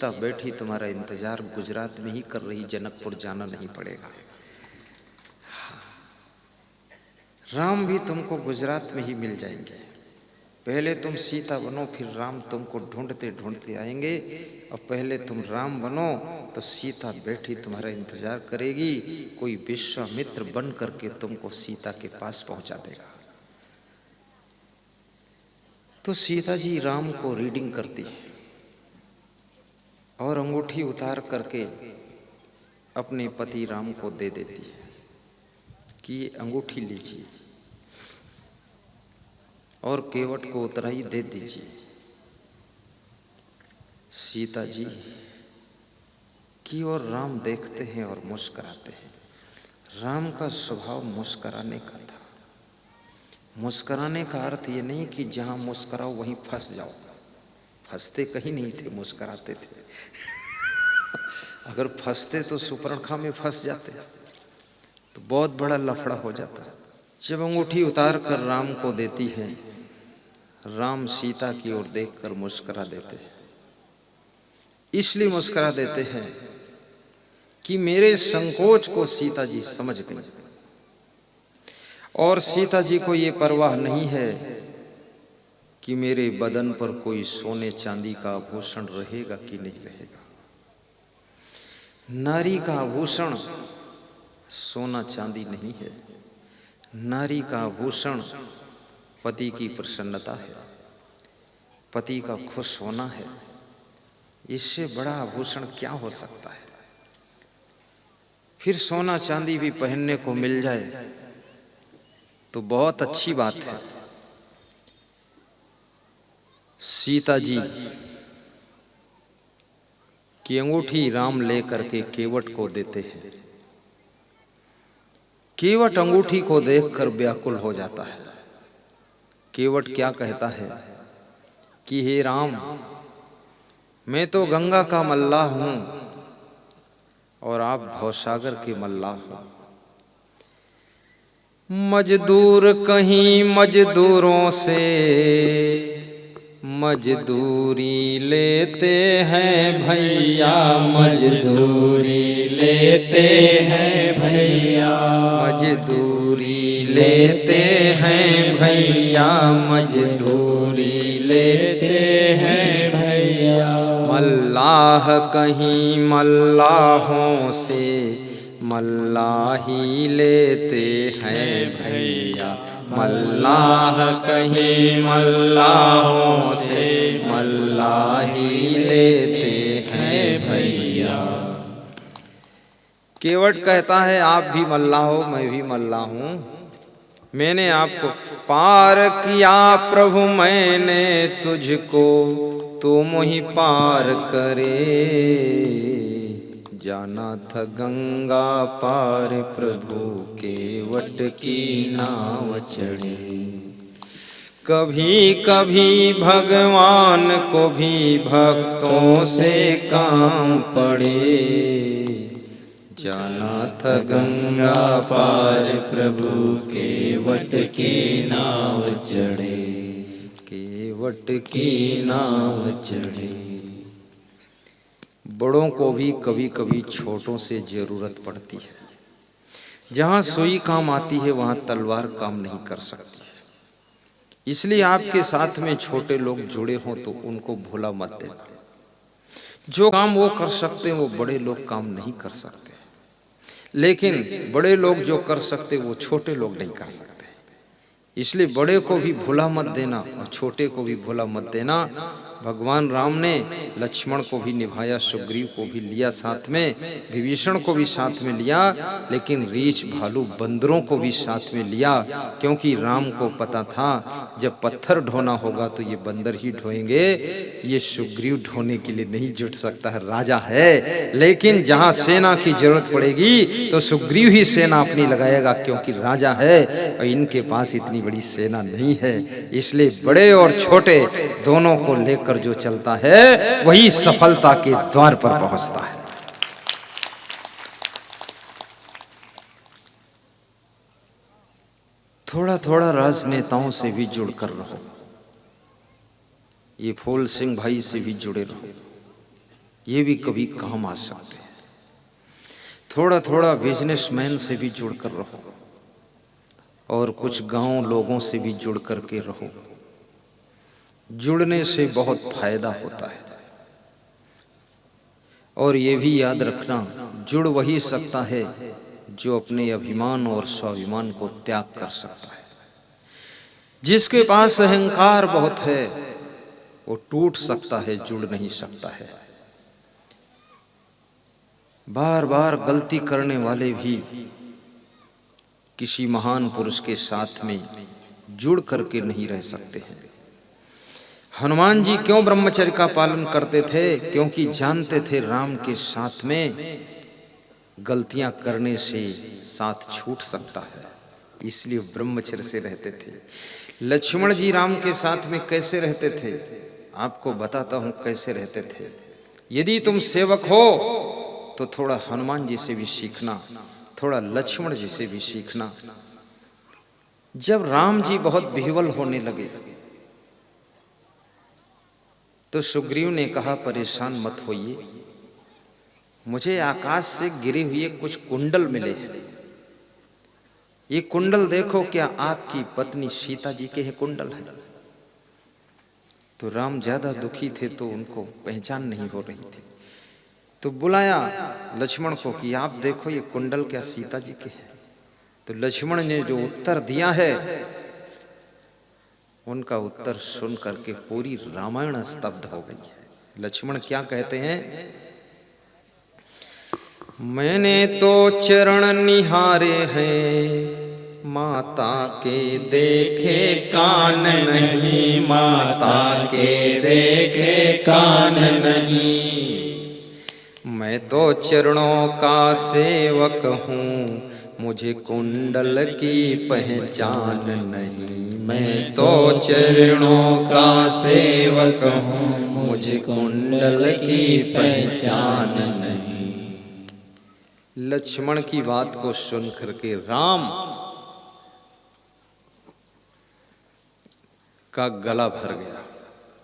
सीता बैठी तुम्हारा इंतजार गुजरात में ही कर रही, जनकपुर जाना नहीं पड़ेगा। राम भी तुमको गुजरात में ही मिल जाएंगे। पहले तुम सीता बनो, फिर राम तुमको ढूंढते ढूंढते आएंगे। और पहले तुम राम बनो तो सीता बैठी तुम्हारा इंतजार करेगी। कोई विश्वामित्र बन करके तुमको सीता के पास पहुंचा देगा। तो सीता जी राम को रीडिंग करती और अंगूठी उतार करके अपने पति राम को दे देती है कि ये अंगूठी लीजिए और केवट को उतराई दे दीजिए। सीता जी की ओर राम देखते हैं और मुस्कुराते हैं। राम का स्वभाव मुस्कुराने का था। मुस्कुराने का अर्थ ये नहीं कि जहां मुस्कुराओ वहीं फंस जाओ। फंसते कहीं नहीं थे, मुस्कुराते थे। अगर फंसते तो सुपर्णखा में फंस जाते तो बहुत बड़ा लफड़ा हो जाता। जब अंगूठी उतार कर राम को देती है, राम सीता की ओर देखकर मुस्कुरा देते हैं। इसलिए मुस्कुरा देते हैं कि मेरे संकोच को सीता जी समझ गई और सीता जी को ये परवाह नहीं है कि मेरे बदन पर कोई सोने चांदी का आभूषण रहेगा कि नहीं रहेगा। नारी का आभूषण सोना चांदी नहीं है। नारी का आभूषण पति की प्रसन्नता है, पति का खुश होना है। इससे बड़ा आभूषण क्या हो सकता है। फिर सोना चांदी भी पहनने को मिल जाए तो बहुत अच्छी बात है। सीता जी की अंगूठी राम लेकर के केवट को देते हैं। केवट अंगूठी को देखकर व्याकुल हो जाता है। केवट क्या कहता है कि हे राम, मैं तो गंगा का मल्लाह हूं और आप भवसागर के मल्लाह हो। मजदूर कहीं मजदूरों से मजदूरी लेते हैं भैया, मजदूरी लेते हैं भैया, मजदूरी लेते हैं भैया, मजदूरी लेते हैं भैया। मल्लाह कहीं मल्लाहों से मल्लाही लेते हैं भैया, मल्लाह कहीं मल्लाहों से मल्लाही लेते हैं भैया। केवट कहता है आप भी मल्लाह हो, मैं भी मल्लाह हूं। मैंने आपको पार किया प्रभु, मैंने तुझको, तुम ही पार करे। जाना था गंगा पार प्रभु, केवट की नाव चढ़े। कभी कभी भगवान को भी भक्तों से काम पड़े। जाना था गंगा पार प्रभु, केवट की नाव चढ़े, केवट की नाव चढ़े। बड़ों को भी कभी कभी छोटों से जरूरत पड़ती है। जहां सुई काम आती है वहां तलवार काम नहीं कर सकती है। इसलिए आपके साथ में छोटे लोग जुड़े हों तो उनको भूला मत देना। जो काम वो कर सकते हैं वो बड़े लोग काम नहीं कर सकते, लेकिन बड़े लोग जो कर सकते वो छोटे लोग नहीं कर सकते। इसलिए बड़े को भी भूला मत देना और छोटे को भी भूला मत देना। भगवान राम ने लक्ष्मण को भी निभाया, सुग्रीव को भी लिया साथ में, विभीषण को भी साथ में लिया, लेकिन रीछ भालू बंदरों को भी साथ में लिया, क्योंकि राम को पता था जब पत्थर ढोना होगा तो ये बंदर ही ढोएंगे, ये सुग्रीव ढोने के लिए नहीं जुट सकता है। राजा है, लेकिन जहां सेना की जरूरत पड़ेगी तो सुग्रीव ही सेना अपनी लगाएगा, क्योंकि राजा है और इनके पास इतनी बड़ी सेना नहीं है। इसलिए बड़े और छोटे दोनों को लेकर जो चलता है वही सफलता के द्वार पर पहुंचता है। थोड़ा थोड़ा राजनेताओं से भी जुड़कर रहो। ये फूल सिंह भाई से भी जुड़े रहो। ये भी कभी काम आ सकते हैं। थोड़ा थोड़ा बिजनेसमैन से भी जुड़कर रहो और कुछ गांव लोगों से भी जुड़ करके रहो। जुड़ने से बहुत फायदा होता है। और ये भी याद रखना, जुड़ वही सकता है जो अपने अभिमान और स्वाभिमान को त्याग कर सकता है। जिसके पास अहंकार बहुत है वो टूट सकता है, जुड़ नहीं सकता है। बार बार गलती करने वाले भी किसी महान पुरुष के साथ में जुड़ करके नहीं रह सकते हैं। हनुमान जी क्यों ब्रह्मचर्य का पालन करते थे? क्योंकि जानते थे राम के साथ में गलतियां करने से साथ छूट सकता है, इसलिए ब्रह्मचर्य से रहते थे। लक्ष्मण जी राम के साथ में कैसे रहते थे? आपको बताता हूं कैसे रहते थे। यदि तुम सेवक हो तो थोड़ा हनुमान जी से भी सीखना, थोड़ा लक्ष्मण जी से भी सीखना। जब राम जी बहुत विह्वल होने लगे तो सुग्रीव ने कहा, परेशान मत होइए, मुझे आकाश से गिरे हुए कुछ कुंडल मिले हैं। ये कुंडल देखो, क्या आपकी पत्नी सीता जी के हैं कुंडल है? तो राम ज्यादा दुखी थे तो उनको पहचान नहीं हो रही थी। तो बुलाया लक्ष्मण को कि आप देखो ये कुंडल क्या सीता जी के हैं? तो लक्ष्मण ने जो उत्तर दिया है, उनका उत्तर सुन करके पूरी रामायण स्तब्ध हो गई है। लक्ष्मण क्या कहते हैं? मैंने तो चरण निहारे हैं, माता के देखे कान नहीं, माता के देखे कान नहीं। मैं तो चरणों का सेवक हूँ, मुझे कुंडल की पहचान नहीं। मैं तो चरणों का सेवक हूँ, मुझे कुंडल की पहचान नहीं। लक्ष्मण की बात को सुन करके राम का गला भर गया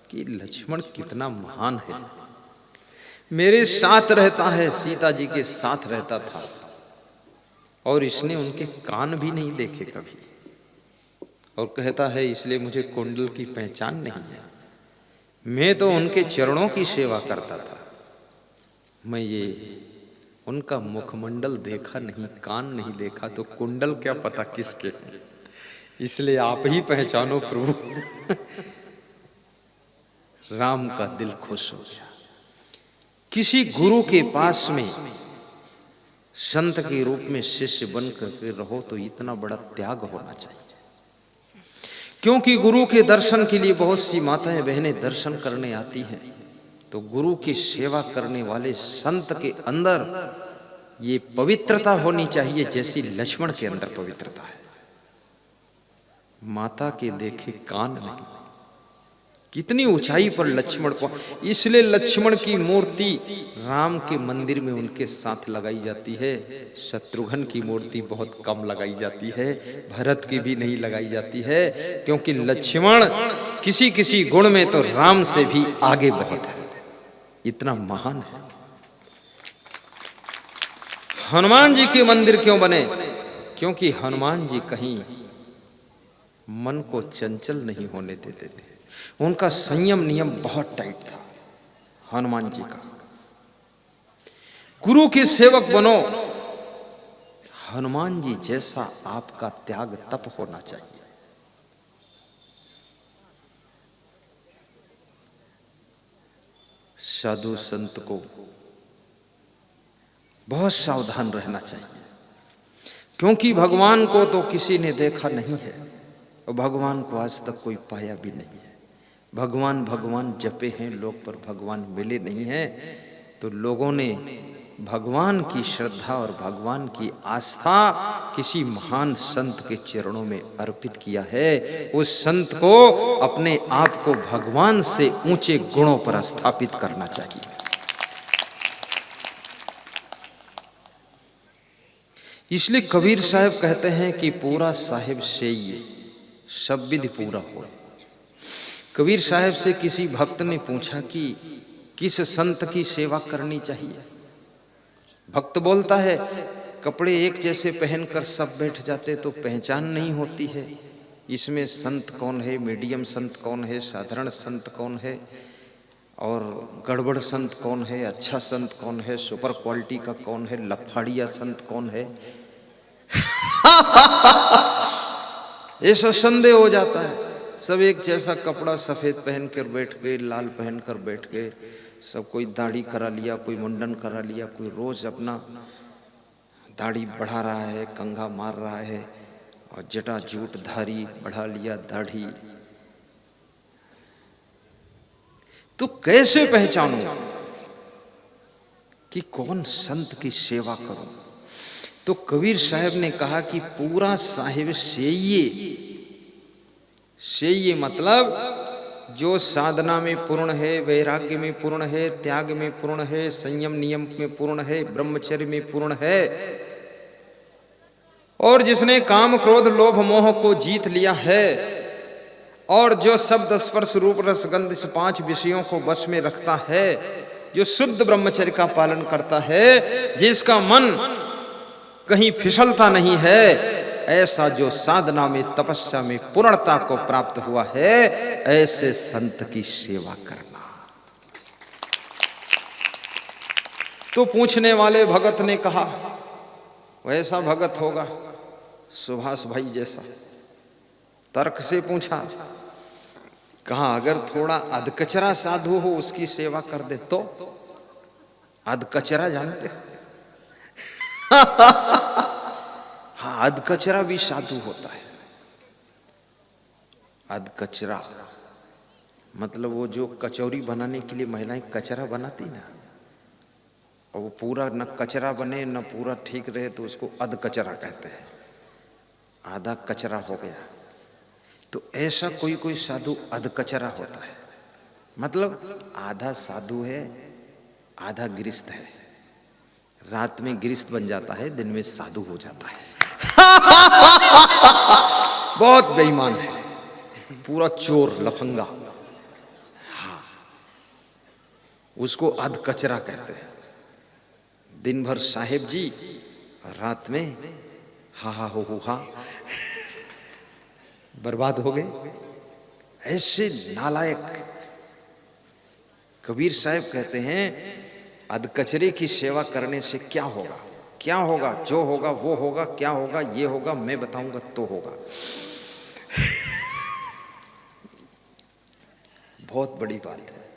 कि लक्ष्मण कितना महान है, मेरे साथ रहता है, सीता जी के साथ रहता था और इसने उनके कान भी नहीं देखे कभी, और कहता है इसलिए मुझे कुंडल की पहचान नहीं है। मैं तो उनके चरणों की सेवा करता था, मैं ये उनका मुखमंडल देखा नहीं, कान नहीं देखा, तो कुंडल क्या पता किसके हैं। इसलिए आप ही पहचानो प्रभु। राम का दिल खुश हो गया। किसी गुरु के पास में संत के रूप में शिष्य बनकर के रहो तो इतना बड़ा त्याग होना चाहिए। क्योंकि गुरु के दर्शन के लिए बहुत सी माताएं बहनें दर्शन करने आती हैं, तो गुरु की सेवा करने वाले संत के अंदर ये पवित्रता होनी चाहिए जैसी लक्ष्मण के अंदर पवित्रता है। माता के देखे कान नहीं, कितनी ऊंचाई पर लक्ष्मण को। इसलिए लक्ष्मण की मूर्ति राम के मंदिर में उनके साथ लगाई जाती है, शत्रुघ्न की मूर्ति बहुत कम लगाई जाती है, भरत की भी नहीं लगाई जाती है, क्योंकि लक्ष्मण किसी किसी गुण में तो राम से भी आगे बहुत है, इतना महान है। हनुमान जी के मंदिर क्यों बने? क्योंकि हनुमान जी कहीं मन को चंचल नहीं होने देते थे। उनका संयम नियम बहुत टाइट था हनुमान जी का। गुरु के सेवक बनो, हनुमान जी जैसा आपका त्याग तप होना चाहिए। साधु संत को बहुत सावधान रहना चाहिए, क्योंकि भगवान को तो किसी ने देखा नहीं है और भगवान को आज तक कोई पाया भी नहीं है। भगवान भगवान जपे हैं लोग, पर भगवान मिले नहीं हैं। तो लोगों ने भगवान की श्रद्धा और भगवान की आस्था किसी महान संत के चरणों में अर्पित किया है। उस संत को अपने आप को भगवान से ऊंचे गुणों पर स्थापित करना चाहिए। इसलिए कबीर साहब कहते हैं कि पूरा साहिब से ये सब विधि पूरा हो। कबीर साहब से किसी भक्त ने पूछा कि किस संत की सेवा करनी चाहिए। भक्त बोलता है कपड़े एक जैसे पहनकर सब बैठ जाते तो पहचान नहीं होती है, इसमें संत कौन है, मीडियम संत कौन है, साधारण संत कौन है, और गड़बड़ संत कौन है, अच्छा संत कौन है, सुपर क्वालिटी का कौन है, लफाड़िया संत कौन है। ऐसा संदेह हो जाता है। सब एक जैसा कपड़ा सफेद पहन कर बैठ गए, लाल पहन कर बैठ गए, सब कोई दाढ़ी करा लिया, कोई मुंडन करा लिया, कोई रोज अपना दाढ़ी बढ़ा रहा है, कंघा मार रहा है, और जटा जूट धारी बढ़ा लिया दाढ़ी। तो कैसे पहचानूं कि कौन संत की सेवा करूं। तो कबीर साहब ने कहा कि पूरा साहिब सेये मतलब जो साधना में पूर्ण है, वैराग्य में पूर्ण है, त्याग में पूर्ण है, संयम नियम में पूर्ण है, ब्रह्मचर्य में पूर्ण है, और जिसने काम क्रोध लोभ मोह को जीत लिया है, और जो शब्द स्पर्श रूप रसगंध इस 5 विषयों को बस में रखता है, जो शुद्ध ब्रह्मचर्य का पालन करता है, जिसका मन कहीं फिसलता नहीं है, ऐसा जो साधना में तपस्या में पूर्णता को प्राप्त हुआ है, ऐसे संत की सेवा करना। तो पूछने वाले भगत ने कहा वैसा भगत होगा सुभाष भाई जैसा। तर्क से पूछा, कहा अगर थोड़ा अधकचरा साधु हो उसकी सेवा कर दे तो। अधकचरा जानते हाँ, अधकचरा भी साधु होता है। अधकचरा मतलब वो जो कचौरी बनाने के लिए महिलाएं कचरा बनाती ना, और वो पूरा न कचरा बने न पूरा ठीक रहे तो उसको अधकचरा कहते हैं। आधा कचरा हो गया। तो ऐसा कोई कोई साधु अधकचरा होता है, मतलब आधा साधु है आधा गिरस्त है। रात में गिरस्त बन जाता है, दिन में साधु हो जाता है। बहुत बेईमान है, पूरा चोर लफंगा। हाँ, उसको अधकचरा कहते हैं। दिन भर साहेब जी, रात में हा हा हो हा, बर्बाद हो गए। ऐसे नालायक कबीर साहब कहते हैं अधकचरे की सेवा करने से क्या होगा, क्या होगा, जो होगा वो होगा, क्या होगा ये होगा, मैं बताऊंगा तो होगा। बहुत बड़ी बात है।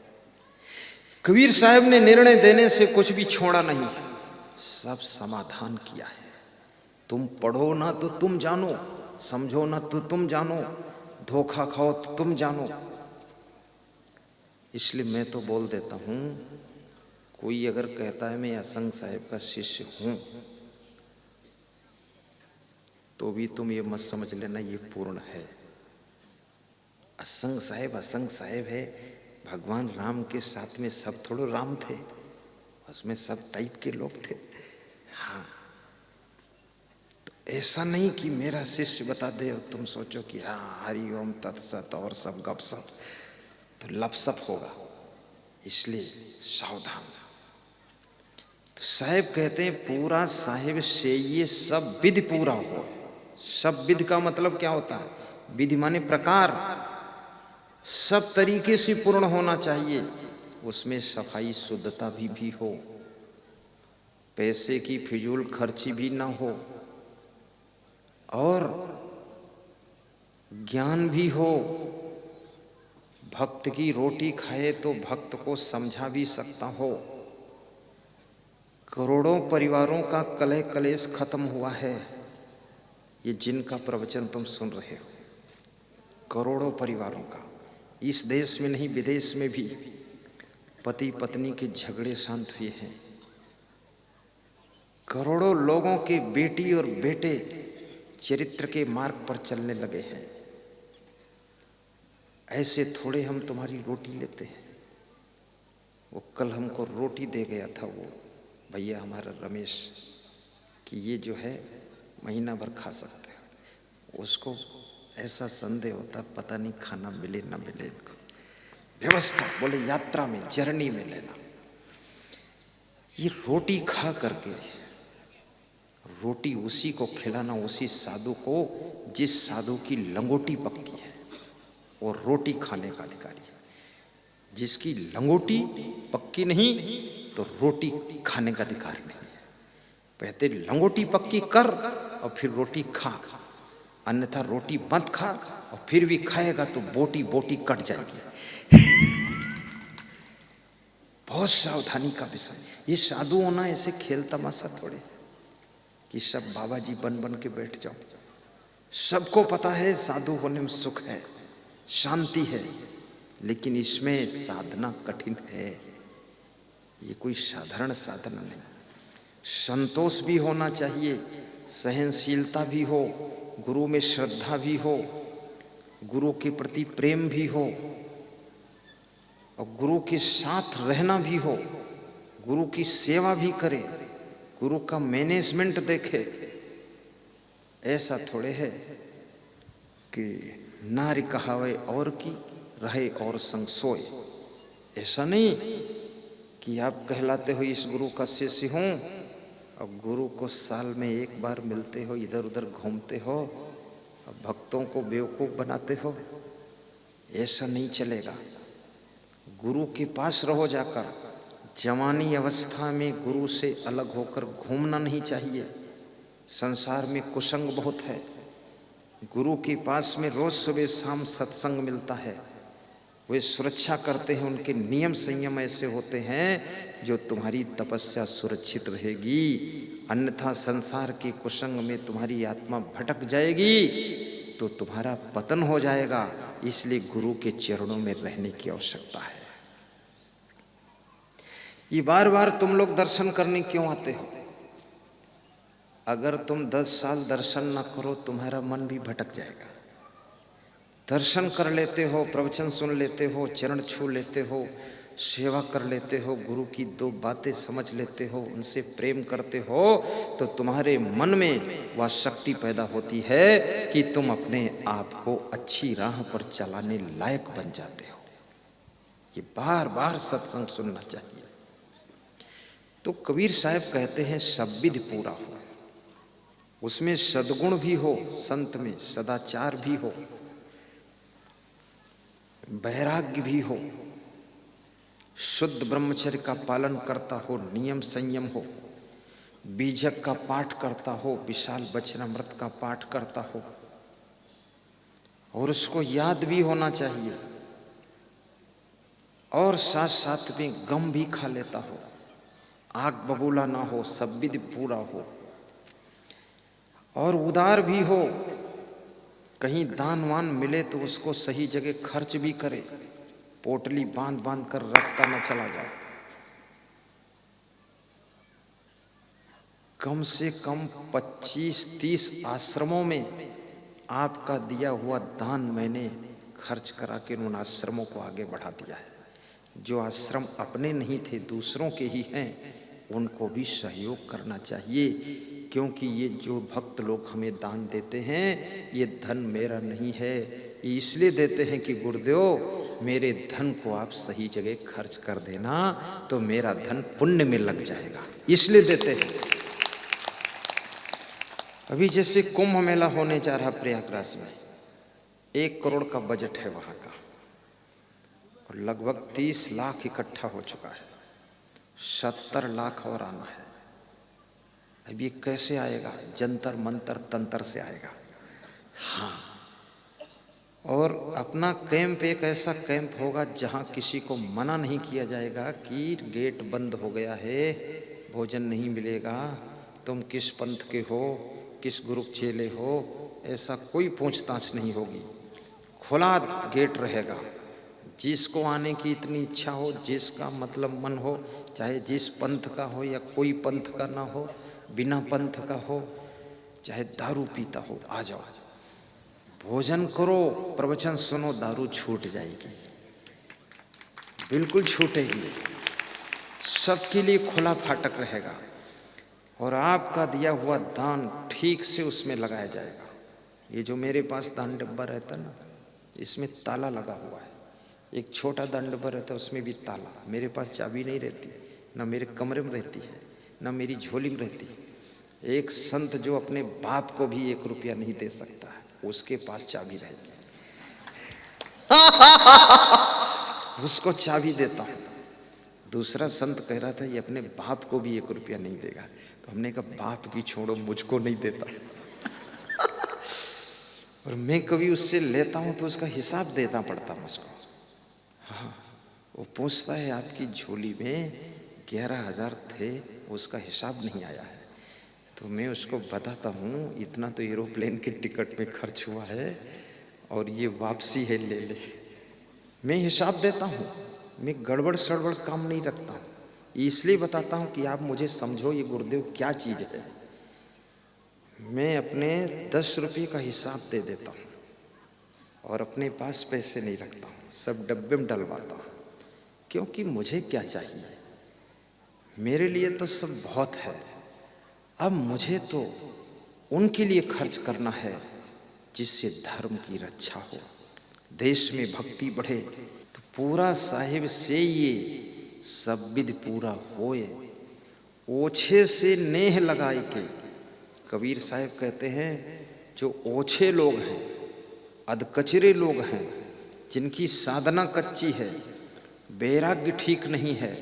कबीर साहब ने निर्णय देने से कुछ भी छोड़ा नहीं, सब समाधान किया है। तुम पढ़ो ना तो तुम जानो, समझो ना तो तुम जानो, धोखा खाओ तो तुम जानो। इसलिए मैं तो बोल देता हूं, कोई अगर कहता है मैं असंग साहेब का शिष्य हूं, तो भी तुम ये मत समझ लेना ये पूर्ण है। असंग साहेब है। भगवान राम के साथ में सब थोड़ो राम थे, उसमें सब टाइप के लोग थे। हाँ, तो ऐसा नहीं कि मेरा शिष्य बता दे और तुम सोचो कि हाँ हरि ओम तत्सत और सब गपसप, तो लपसप होगा। इसलिए सावधान। तो साहेब कहते हैं पूरा साहिब से ये सब विधि पूरा हो। सब विधि का मतलब क्या होता है? विधि माने प्रकार, सब तरीके से पूर्ण होना चाहिए। उसमें सफाई शुद्धता भी हो, पैसे की फिजूल खर्ची भी ना हो, और ज्ञान भी हो। भक्त की रोटी खाए तो भक्त को समझा भी सकता हो। करोड़ों परिवारों का कलह कलेश खत्म हुआ है, ये जिनका प्रवचन तुम सुन रहे हो। करोड़ों परिवारों का, इस देश में नहीं विदेश में भी पति पत्नी के झगड़े शांत हुए हैं। करोड़ों लोगों के बेटी और बेटे चरित्र के मार्ग पर चलने लगे हैं। ऐसे थोड़े हम तुम्हारी रोटी लेते हैं। वो कल हमको रोटी दे गया था वो भैया हमारा रमेश, कि ये जो है महीना भर खा सकते हो। उसको ऐसा संदेह होता पता नहीं खाना मिले ना मिले इनको। व्यवस्था, बोले यात्रा में, जर्नी में लेना। ये रोटी खा करके, रोटी उसी को खिलाना, उसी साधु को जिस साधु की लंगोटी पक्की है, और रोटी खाने का अधिकारी है। जिसकी लंगोटी पक्की नहीं तो रोटी खाने का अधिकार नहीं है। पहले लंगोटी पक्की कर और फिर रोटी खा, अन्यथा रोटी मत खा, और फिर भी खाएगा तो बोटी बोटी कट जाएगी। बहुत सावधानी का विषय। ये साधु होना ऐसे खेल तमाशा थोड़े कि सब बाबा जी बन बन के बैठ जाओ। सबको पता है साधु होने में सुख है, शांति है, लेकिन इसमें साधना कठिन है। ये कोई साधारण साधना नहीं। संतोष भी होना चाहिए, सहनशीलता भी हो, गुरु में श्रद्धा भी हो, गुरु के प्रति प्रेम भी हो, और गुरु के साथ रहना भी हो, गुरु की सेवा भी करे, गुरु का मैनेजमेंट देखे। ऐसा थोड़े है कि नारी कहावे और की रहे और संग सोए। ऐसा नहीं कि आप कहलाते हो इस गुरु का शिष्य हूँ, और गुरु को साल में एक बार मिलते हो, इधर उधर घूमते हो, और भक्तों को बेवकूफ़ बनाते हो। ऐसा नहीं चलेगा। गुरु के पास रहो जाकर। जवानी अवस्था में गुरु से अलग होकर घूमना नहीं चाहिए। संसार में कुसंग बहुत है। गुरु के पास में रोज सुबह शाम सत्संग मिलता है। वे सुरक्षा करते हैं, उनके नियम संयम ऐसे होते हैं जो तुम्हारी तपस्या सुरक्षित रहेगी। अन्यथा संसार के कुसंग में तुम्हारी आत्मा भटक जाएगी तो तुम्हारा पतन हो जाएगा। इसलिए गुरु के चरणों में रहने की आवश्यकता है। ये बार बार तुम लोग दर्शन करने क्यों आते हो? अगर तुम 10 साल दर्शन न करो, तुम्हारा मन भी भटक जाएगा। दर्शन कर लेते हो, प्रवचन सुन लेते हो, चरण छू लेते हो, सेवा कर लेते हो, गुरु की 2 बातें समझ लेते हो, उनसे प्रेम करते हो, तो तुम्हारे मन में वह शक्ति पैदा होती है कि तुम अपने आप को अच्छी राह पर चलाने लायक बन जाते हो। ये बार बार सत्संग सुनना चाहिए। तो कबीर साहब कहते हैं सब विधि पूरा हो, उसमें सद्गुण भी हो, संत में सदाचार भी हो, वैराग्य भी हो, शुद्ध ब्रह्मचर्य का पालन करता हो, नियम संयम हो, बीजक का पाठ करता हो, विशाल वचनामृत का पाठ करता हो, और उसको याद भी होना चाहिए, और साथ साथ में गम भी खा लेता हो, आग बबूला ना हो, सब विधि पूरा हो, और उदार भी हो। कहीं दान वान मिले तो उसको सही जगह खर्च भी करे, पोटली बांध बांध कर रखता न चला जाए। कम से कम 25-30 आश्रमों में आपका दिया हुआ दान मैंने खर्च करा के उन आश्रमों को आगे बढ़ा दिया है। जो आश्रम अपने नहीं थे, दूसरों के ही हैं, उनको भी सहयोग करना चाहिए। क्योंकि ये जो भक्त लोग हमें दान देते हैं, ये धन मेरा नहीं है, ये इसलिए देते हैं कि गुरुदेव मेरे धन को आप सही जगह खर्च कर देना तो मेरा धन पुण्य में लग जाएगा, इसलिए देते हैं। अभी जैसे कुंभ मेला होने जा रहा प्रयागराज में, 1 करोड़ का बजट है वहाँ का, और लगभग 30 लाख इकट्ठा हो चुका है, 70 लाख और आना है। अब ये कैसे आएगा? जंतर मंतर तंत्र से आएगा। हाँ, और अपना कैंप एक ऐसा कैंप होगा जहाँ किसी को मना नहीं किया जाएगा कि गेट बंद हो गया है, भोजन नहीं मिलेगा, तुम किस पंथ के हो, किस गुरु चेले हो, ऐसा कोई पूछताछ नहीं होगी। खुला गेट रहेगा, जिसको आने की इतनी इच्छा हो, जिसका मतलब मन हो, चाहे जिस पंथ का हो या कोई पंथ का ना हो, बिना पंथ का हो, चाहे दारू पीता हो, आ जाओ, भोजन करो, प्रवचन सुनो, दारू छूट जाएगी, बिल्कुल छूटेगी। सबके लिए खुला फाटक रहेगा, और आपका दिया हुआ दान ठीक से उसमें लगाया जाएगा। ये जो मेरे पास दान डब्बा रहता ना, इसमें ताला लगा हुआ है, एक छोटा दंड पर रहता, उसमें भी ताला। मेरे पास चाबी नहीं रहती, ना मेरे कमरे में रहती है, ना मेरी झोली में रहती है। एक संत जो अपने बाप को भी 1 रुपया नहीं दे सकता है, उसके पास चाबी रहेगी। उसको चाबी देता हूँ। दूसरा संत कह रहा था ये अपने बाप को भी 1 रुपया नहीं देगा। तो हमने कहा बाप की छोड़ो, मुझको नहीं देता। और मैं कभी उससे लेता हूँ तो उसका हिसाब देना पड़ता मुझको। हाँ, वो पूछता है आपकी झोली में 11,000 थे, उसका हिसाब नहीं आया है। तो मैं उसको बताता हूँ इतना तो एरोप्लेन के टिकट में खर्च हुआ है और ये वापसी है, ले ले। मैं हिसाब देता हूँ, मैं गड़बड़ सड़बड़ काम नहीं रखता हूँ। इसलिए बताता हूँ कि आप मुझे समझो ये गुरुदेव क्या चीज़ है। मैं अपने 10 रुपये का हिसाब दे देता हूँ और अपने पास पैसे नहीं रखता हूँ, सब डब्बे में डलवाता हूँ। क्योंकि मुझे क्या चाहिए, मेरे लिए तो सब बहुत है। अब मुझे तो उनके लिए खर्च करना है जिससे धर्म की रक्षा हो, देश में भक्ति बढ़े। तो पूरा साहिब से ये सब विध पूरा होए, ओछे से नेह लगाए के। कबीर साहब कहते हैं जो ओछे लोग हैं, अधकचरे लोग हैं, जिनकी साधना कच्ची है, वैराग्य ठीक नहीं है,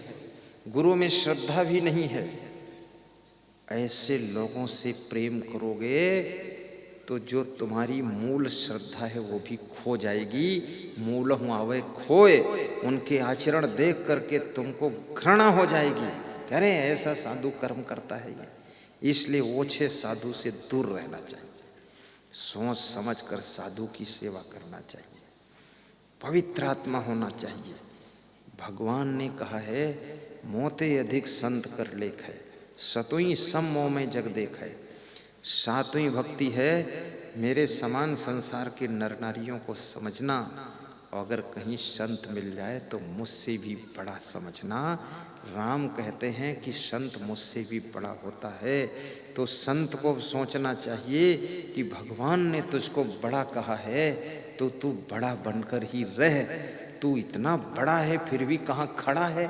गुरु में श्रद्धा भी नहीं है, ऐसे लोगों से प्रेम करोगे तो जो तुम्हारी मूल श्रद्धा है वो भी खो जाएगी। मूल आवे खोए, उनके आचरण देख करके तुमको घृणा हो जाएगी। कह रहे हैं ऐसा साधु कर्म करता है ये। इसलिए ओछे साधु से दूर रहना चाहिए, सोच समझ कर साधु की सेवा करना चाहिए, पवित्र आत्मा होना चाहिए। भगवान ने कहा है मोते अधिक संत कर लेख है, सतुई सम मोह में जग देख है। सातवीं भक्ति है मेरे समान संसार के नर नारियों को समझना, अगर कहीं संत मिल जाए तो मुझसे भी बड़ा समझना। राम कहते हैं कि संत मुझसे भी बड़ा होता है। तो संत को सोचना चाहिए कि भगवान ने तुझको बड़ा कहा है तो तू बड़ा बनकर ही रह। तू इतना बड़ा है फिर भी कहाँ खड़ा है,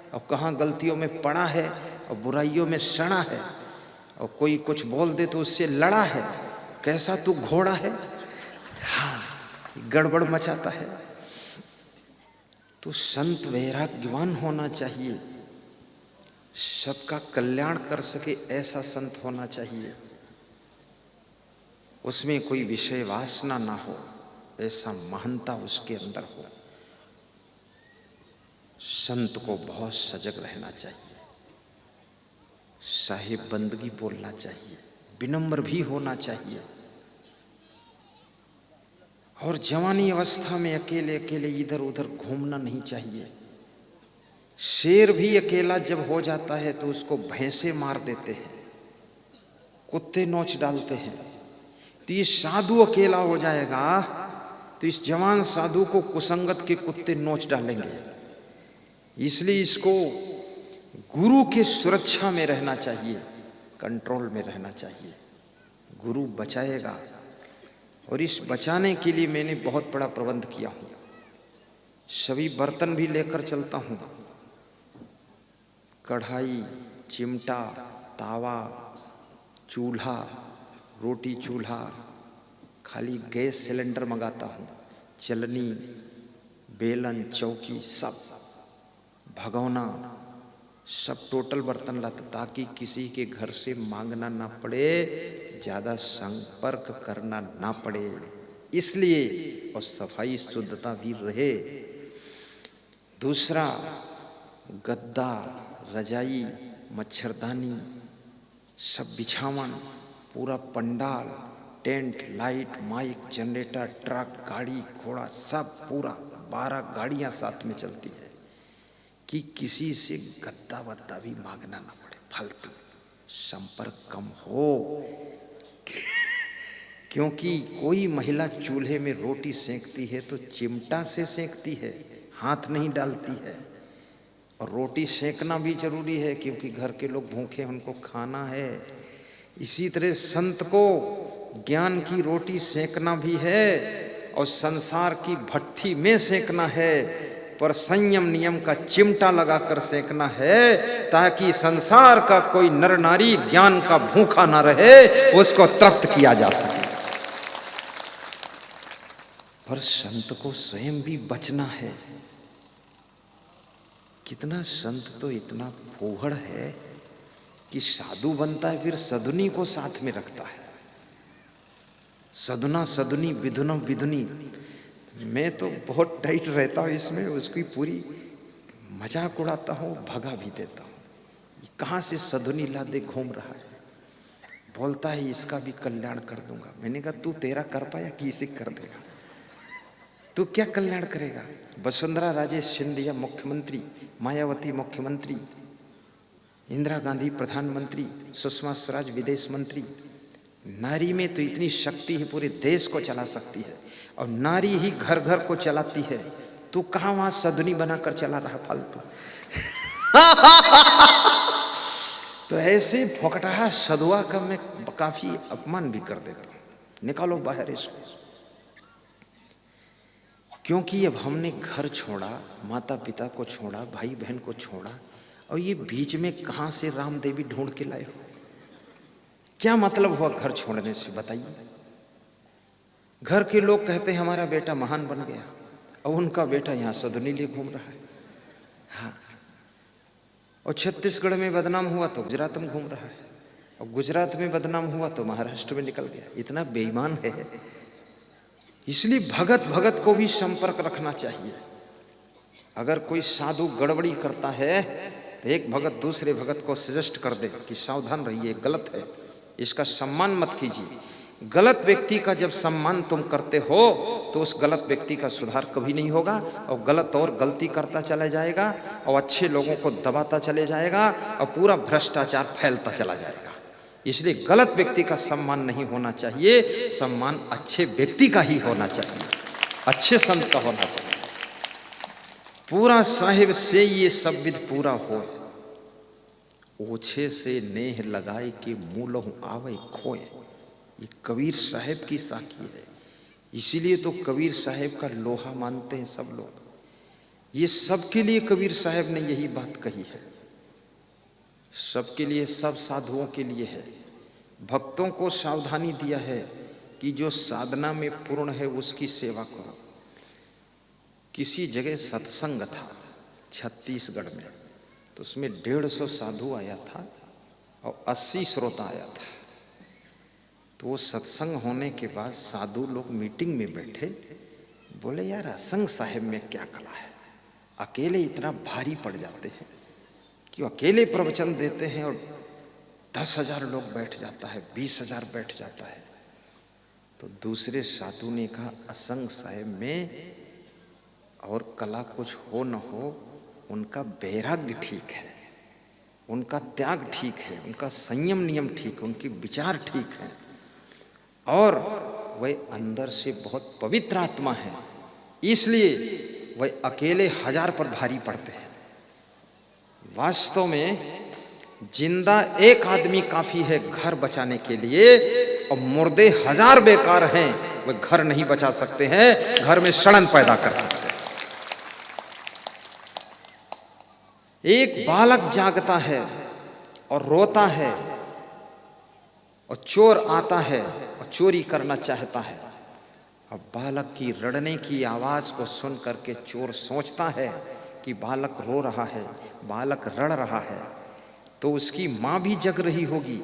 और कहाँ गलतियों में पड़ा है, और बुराइयों में सड़ा है, और कोई कुछ बोल दे तो उससे लड़ा है। कैसा तू घोड़ा है, हाँ गड़बड़ मचाता है। तो संत वैराग्यवान होना चाहिए, सबका कल्याण कर सके ऐसा संत होना चाहिए, उसमें कोई विषय वासना ना हो, ऐसा महानता उसके अंदर हो। संत को बहुत सजग रहना चाहिए, साहिब बंदगी बोलना चाहिए, विनम्र भी होना चाहिए। और जवानी अवस्था में अकेले अकेले इधर उधर घूमना नहीं चाहिए। शेर भी अकेला जब हो जाता है तो उसको भैंसे मार देते हैं, कुत्ते नोच डालते हैं। तो ये साधु अकेला हो जाएगा तो इस जवान साधु को कुसंगत के कुत्ते नोच डालेंगे। इसलिए इसको गुरु के सुरक्षा में रहना चाहिए, कंट्रोल में रहना चाहिए। गुरु बचाएगा, और इस बचाने के लिए मैंने बहुत बड़ा प्रबंध किया हूँ। सभी बर्तन भी लेकर चलता हूँ, कढ़ाई, चिमटा, तावा, चूल्हा, रोटी चूल्हा, खाली गैस सिलेंडर मंगाता हूँ, चलनी, बेलन, चौकी, सब भगोना, सब टोटल बर्तन लाता, ताकि किसी के घर से मांगना ना पड़े, ज़्यादा संपर्क करना ना पड़े इसलिए, और सफाई शुद्धता भी रहे। दूसरा, गद्दा, रजाई, मच्छरदानी, सब बिछावन, पूरा pandal, tent, light, mic, generator, truck, गाड़ी, घोड़ा, सब पूरा 12 गाड़ियाँ साथ में चलती है कि किसी से गद्दा वद्दा भी मांगना ना पड़े, फालतू संपर्क कम हो। क्योंकि कोई महिला चूल्हे में रोटी सेंकती है तो चिमटा से सेंकती है, हाथ नहीं डालती है। और रोटी सेंकना भी जरूरी है क्योंकि घर के लोग भूखे हैं, उनको खाना है। इसी तरह संत को ज्ञान की रोटी सेंकना भी है और संसार की भट्ठी में सेंकना है। पर संयम नियम का चिमटा लगाकर सेकना है, ताकि संसार का कोई नर नारी ज्ञान का भूखा ना रहे, उसको तृप्त किया जा सके। पर संत को स्वयं भी बचना है। कितना संत तो इतना फूहड़ है कि साधु बनता है, फिर सदुनी को साथ में रखता है। सदुना सदुनी विधुना विधुनी। मैं तो बहुत टाइट रहता हूँ इसमें, उसकी पूरी मजाक उड़ाता हूँ, भगा भी देता हूँ। कहाँ से सदुनी लादे घूम रहा है। बोलता है इसका भी कल्याण कर दूंगा। मैंने कहा तू तेरा कर पाया कि इसे कर देगा? तू क्या कल्याण करेगा? वसुंधरा राजे सिंधिया मुख्यमंत्री, मायावती मुख्यमंत्री, इंदिरा गांधी प्रधानमंत्री, सुषमा स्वराज विदेश मंत्री। नारी में तो इतनी शक्ति है, पूरे देश को चला सकती है, और नारी ही घर घर को चलाती है। तू कहाँ वहां सदुनी बनाकर चला रहा फालतू। तो ऐसे फोकटा सदुआ का मैं काफी अपमान भी कर देता हूं। निकालो बाहर इसको। क्योंकि अब हमने घर छोड़ा, माता पिता को छोड़ा, भाई बहन को छोड़ा, और ये बीच में कहां से राम देवी ढूंढ के लाए हो? क्या मतलब हुआ घर छोड़ने से, बताइए। घर के लोग कहते हैं हमारा बेटा महान बन गया, और उनका बेटा यहाँ सदुनी लिए घूम रहा है। हाँ, और छत्तीसगढ़ में बदनाम हुआ तो गुजरात में घूम रहा है, और गुजरात में बदनाम हुआ तो महाराष्ट्र में निकल गया। इतना बेईमान है। इसलिए भगत भगत को भी संपर्क रखना चाहिए। अगर कोई साधु गड़बड़ी करता है तो एक भगत दूसरे भगत को सजेस्ट कर दे कि सावधान रहिए, गलत है, इसका सम्मान मत कीजिए। गलत व्यक्ति का जब सम्मान तुम करते हो तो उस गलत व्यक्ति का सुधार कभी नहीं होगा, और गलत और गलती करता चला जाएगा, और अच्छे लोगों को दबाता चले जाएगा, और पूरा भ्रष्टाचार फैलता चला जाएगा। इसलिए गलत व्यक्ति का सम्मान नहीं होना चाहिए, सम्मान अच्छे व्यक्ति का ही होना चाहिए, अच्छे संत का होना चाहिए। पूरा साहिब से ये सब विध पूरा हो, ओछे से नेह लगाए के मूलहु आवे खोए। ये कबीर साहिब की साखी है। इसीलिए तो कबीर साहिब का लोहा मानते हैं सब लोग। ये सबके लिए कबीर साहिब ने यही बात कही है, सबके लिए, सब साधुओं के लिए है। भक्तों को सावधानी दिया है कि जो साधना में पूर्ण है उसकी सेवा करो। किसी जगह सत्संग था छत्तीसगढ़ में, तो उसमें 150 साधु आया था और 80 श्रोता आया था। तो वो सत्संग होने के बाद साधु लोग मीटिंग में बैठे, बोले यार असंग साहिब में क्या कला है, अकेले इतना भारी पड़ जाते हैं कि अकेले प्रवचन देते हैं और 10,000 लोग बैठ जाता है, 20,000 बैठ जाता है। तो दूसरे साधु ने कहा असंग साहिब में और कला कुछ हो न हो, उनका वैराग्य ठीक है, उनका त्याग ठीक है, उनका संयम नियम ठीक है, उनके विचार ठीक है, और वह अंदर से बहुत पवित्र आत्मा है, इसलिए वह अकेले 1000 पर भारी पड़ते हैं। वास्तव में जिंदा एक आदमी काफी है घर बचाने के लिए, और मुर्दे 1000 बेकार हैं, वह घर नहीं बचा सकते हैं, घर में सड़न पैदा कर सकते हैं। एक बालक जागता है और रोता है, और चोर आता है और चोरी करना चाहता है। अब बालक की रड़ने की आवाज को सुन करके चोर सोचता है कि बालक रो रहा है, बालक रड़ रहा है, तो उसकी माँ भी जग रही होगी,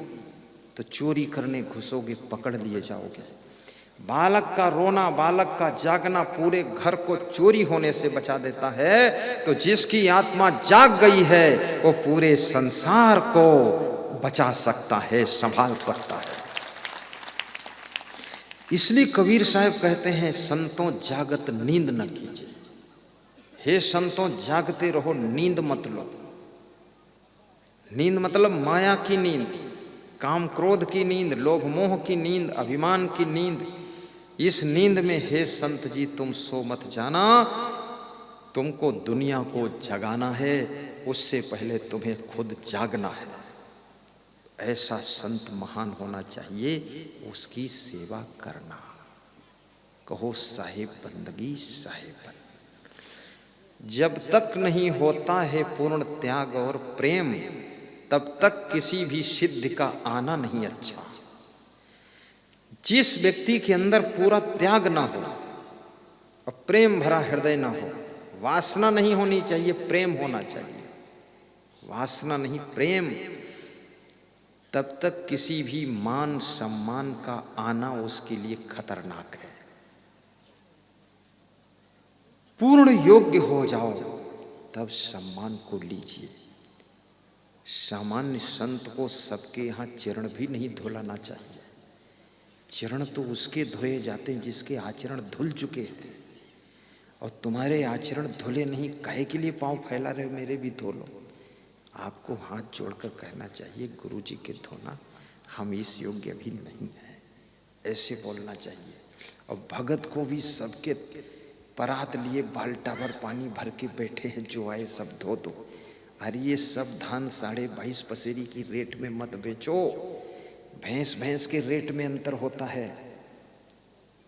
तो चोरी करने घुसोगे, पकड़ लिए जाओगे। बालक का रोना, बालक का जागना पूरे घर को चोरी होने से बचा देता है। तो जिसकी आत्मा जाग गई है वो पूरे संसार को बचा सकता है, संभाल सकता है। इसलिए कबीर साहब कहते हैं संतों जागत नींद न कीजिए। हे संतों जागते रहो, नींद मत लो। नींद मतलब माया की नींद, काम क्रोध की नींद, लोभ मोह की नींद, अभिमान की नींद। इस नींद में हे संत जी तुम सो मत जाना, तुमको दुनिया को जगाना है, उससे पहले तुम्हें खुद जागना है। ऐसा संत महान होना चाहिए, उसकी सेवा करना। कहो साहिब बंदगी साहिब बन। जब तक नहीं होता है पूर्ण त्याग और प्रेम, तब तक किसी भी सिद्धि का आना नहीं अच्छा। जिस व्यक्ति के अंदर पूरा त्याग ना हो और प्रेम भरा हृदय ना हो, वासना नहीं होनी चाहिए, प्रेम होना चाहिए, वासना नहीं प्रेम, तब तक किसी भी मान सम्मान का आना उसके लिए खतरनाक है। पूर्ण योग्य हो जाओ तब सम्मान को लीजिए। सामान्य संत को सबके यहाँ चरण भी नहीं धुलाना चाहिए। चरण तो उसके धोए जाते हैं जिसके आचरण धुल चुके हैं, और तुम्हारे आचरण धुले नहीं, काहे के लिए पांव फैला रहे हो, मेरे भी धो लो। आपको हाथ जोड़कर कहना चाहिए, गुरु जी के धोना, हम इस योग्य भी नहीं है, ऐसे बोलना चाहिए। और भगत को भी सबके परात लिए बाल्टा भर पानी भर के बैठे हैं, जो आए सब धो दो। अरे ये सब धान 22.5 पसेरी की रेट में मत बेचो। भैंस भैंस के रेट में अंतर होता है।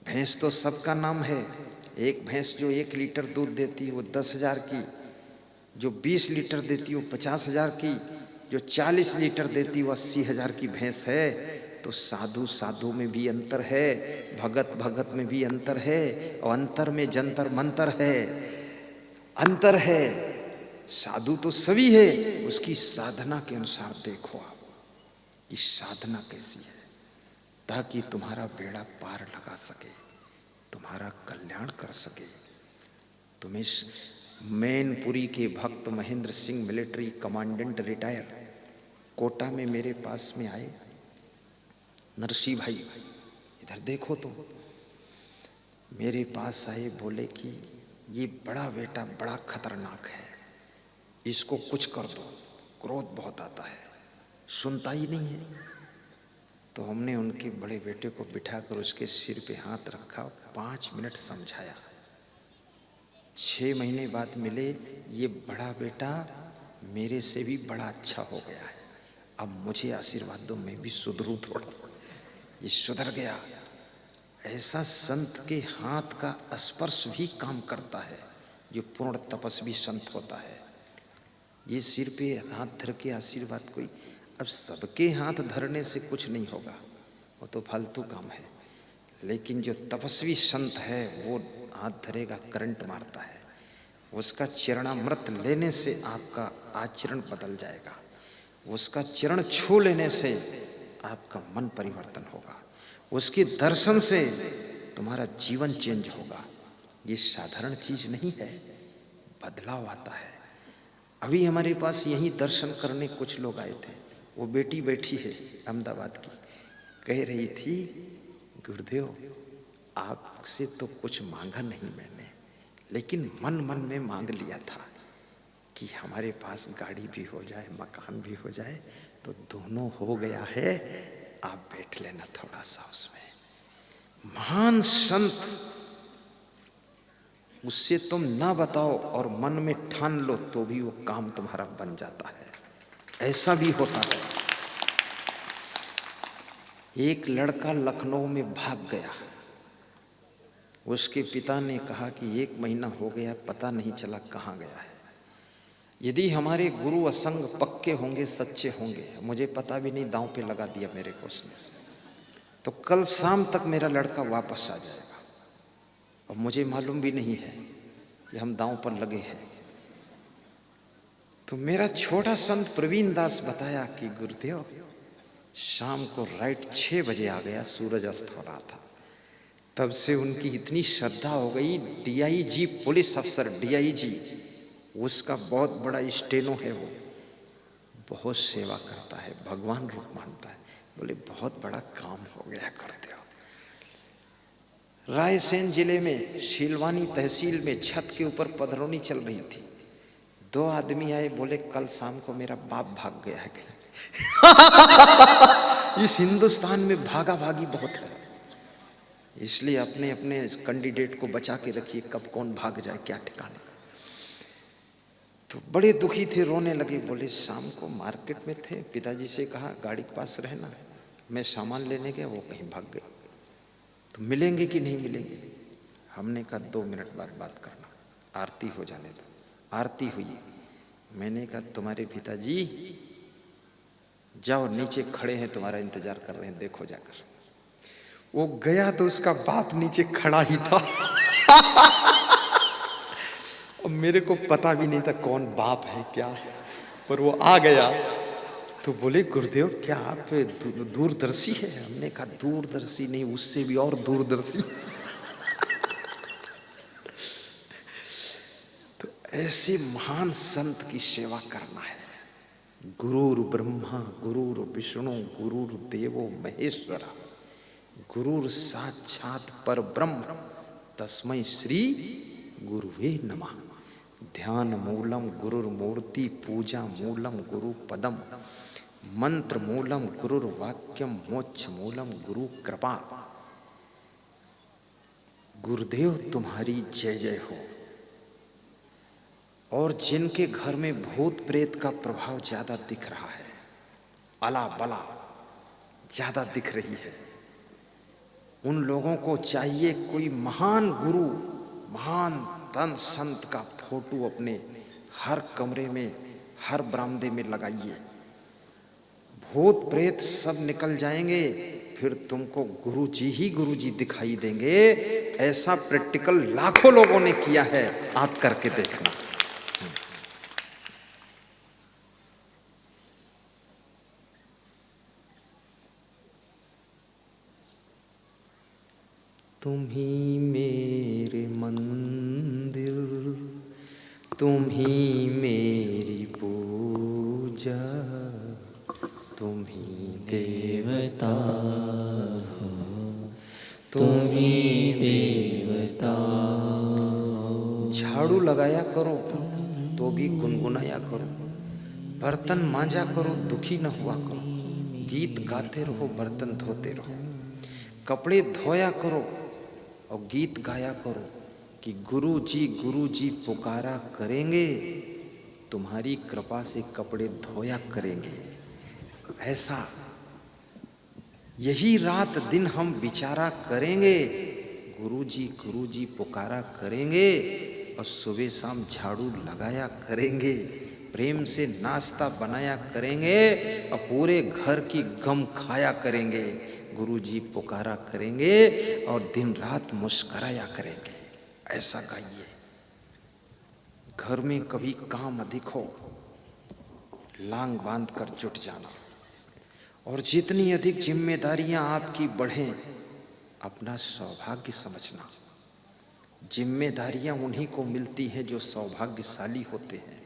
भैंस तो सबका नाम है। एक भैंस जो 1 लीटर दूध देती है वो 10,000 की, जो 20 लीटर देती है वो 50,000 की, जो 40 लीटर देती है वो 80,000 की भैंस है। तो साधु साधु में भी अंतर है, भगत भगत में भी अंतर है, और अंतर में जंतर मंतर है, अंतर है। साधु तो सभी है, उसकी साधना के अनुसार देखो आप कि साधना कैसी है, ताकि तुम्हारा बेड़ा पार लगा सके, तुम्हारा कल्याण कर सके। तुम इस मैनपुरी के भक्त Mahendra Singh military commandant retire Kota में मेरे पास में आए। नरसी भाई इधर देखो, तो मेरे पास आए, बोले कि ये बड़ा बेटा बड़ा खतरनाक है, इसको कुछ कर दो, क्रोध बहुत आता है, सुनता ही नहीं है। तो हमने उनके बड़े बेटे को बिठाकर उसके सिर पे हाथ रखा, 5 मिनट समझाया। 6 महीने बाद मिले, ये बड़ा बेटा मेरे से भी बड़ा अच्छा हो गया है, अब मुझे आशीर्वाद दो, मैं भी सुधरूं थोड़ा। ये सुधर गया। ऐसा संत के हाथ का स्पर्श भी काम करता है, जो पूर्ण तपस्वी संत होता है। ये सिर पे हाथ धर के आशीर्वाद कोई, अब सबके हाथ धरने से कुछ नहीं होगा, वो तो फालतू काम है। लेकिन जो तपस्वी संत है वो हाथ धरेगा, करंट मारता है। उसका चरणामृत लेने से आपका आचरण बदल जाएगा, उसका चरण छू लेने से आपका मन परिवर्तन होगा, उसके दर्शन से तुम्हारा जीवन चेंज होगा। ये साधारण चीज नहीं है, बदलाव आता है। अभी हमारे पास यही दर्शन करने कुछ लोग आए थे। वो बेटी बैठी है अहमदाबाद की, कह रही थी, गुरुदेव आपसे तो कुछ मांगा नहीं मैंने, लेकिन मन मन में मांग लिया था कि हमारे पास गाड़ी भी हो जाए, मकान भी हो जाए, तो दोनों हो गया है, आप बैठ लेना थोड़ा सा उसमें। महान संत, उससे तुम ना बताओ और मन में ठान लो तो भी वो काम तुम्हारा बन जाता है। ऐसा भी होता है। एक लड़का लखनऊ में भाग गया, उसके पिता ने कहा कि 1 महीना हो गया, पता नहीं चला कहाँ गया है। यदि हमारे गुरु असंग पक्के होंगे, सच्चे होंगे, मुझे पता भी नहीं, दांव पे लगा दिया मेरे को उसने, तो कल शाम तक मेरा लड़का वापस आ जाएगा, और मुझे मालूम भी नहीं है कि हम दांव पर लगे हैं। तो मेरा छोटा संत प्रवीण दास बताया कि गुरुदेव शाम को राइट 6 बजे आ गया, सूरज अस्त हो रहा था। तब से उनकी इतनी श्रद्धा हो गई, DIG पुलिस अफसर, DIG उसका बहुत बड़ा स्टेनो है, वो बहुत सेवा करता है, भगवान रूप मानता है। बोले बहुत बड़ा काम हो गया, करते हो। रायसेन जिले में शीलवानी तहसील में छत के ऊपर पधरौनी चल रही थी। 2 आदमी आए, बोले कल शाम को मेरा बाप भाग गया है। इस हिंदुस्तान में भागा भागी बहुत है, इसलिए अपने अपने कैंडिडेट को बचा के रखिए, कब कौन भाग जाए क्या ठिकाने। तो बड़े दुखी थे, रोने लगे। बोले शाम को मार्केट में थे, पिताजी से कहा गाड़ी के पास रहना, मैं सामान लेने गया, वो कहीं भाग गए, तो मिलेंगे कि नहीं मिलेंगे। हमने कहा 2 मिनट बाद बात करना, आरती हो जाने दो। आरती हुई। मैंने कहा तुम्हारे पिताजी जाओ, नीचे खड़े हैं, तुम्हारा इंतजार कर रहे हैं, देखो जाकर। वो गया तो उसका बाप नीचे खड़ा ही था। और मेरे को पता भी नहीं था कौन बाप है क्या है, पर वो आ गया तो बोले गुरुदेव क्या आप दूरदर्शी है? हमने कहा दूरदर्शी नहीं, उससे भी और दूरदर्शी। तो ऐसे महान संत की सेवा करना है। गुरुर ब्रह्मा गुरुर विष्णु गुरुर देवो महेश्वरा गुरुर साक्षात पर ब्रह्म तस्मै श्री गुरुवे नमः। ध्यान मूलम गुरुर मूर्ति पूजा मूलम गुरु पदम मंत्र मूलम गुरुर वाक्यम मोक्ष मूलम गुरु कृपा। गुरुदेव तुम्हारी जय जय हो। और जिनके घर में भूत प्रेत का प्रभाव ज्यादा दिख रहा है, अला बला ज्यादा दिख रही है, उन लोगों को चाहिए कोई महान गुरु, महान तन संत का फोटो अपने हर कमरे में, हर बरामदे में लगाइए। भूत प्रेत सब निकल जाएंगे, फिर तुमको गुरुजी ही गुरुजी दिखाई देंगे। ऐसा प्रैक्टिकल लाखों लोगों ने किया है, आप करके देखना। तुम ही मेरे मंदिर, तुम ही मेरी पूजा, तुम ही देवता हो, तुम ही देवता। झाड़ू लगाया करो तो भी गुनगुनाया करो, बर्तन मांजा करो दुखी न हुआ करो, गीत गाते रहो बर्तन धोते रहो, कपड़े धोया करो और गीत गाया करो कि गुरु जी पुकारा करेंगे, तुम्हारी कृपा से कपड़े धोया करेंगे। ऐसा यही रात दिन हम विचारा करेंगे, गुरु जी पुकारा करेंगे और सुबह शाम झाड़ू लगाया करेंगे, प्रेम से नाश्ता बनाया करेंगे और पूरे घर की गम खाया करेंगे। गुरु जी पुकारा करेंगे और दिन रात मुस्कराया करेंगे। ऐसा गाइए। घर में कभी काम अधिक हो, लांग बांध कर जुट जाना, और जितनी अधिक जिम्मेदारियां आपकी बढ़ें, अपना सौभाग्य समझना। जिम्मेदारियां उन्हीं को मिलती हैं जो सौभाग्यशाली होते हैं,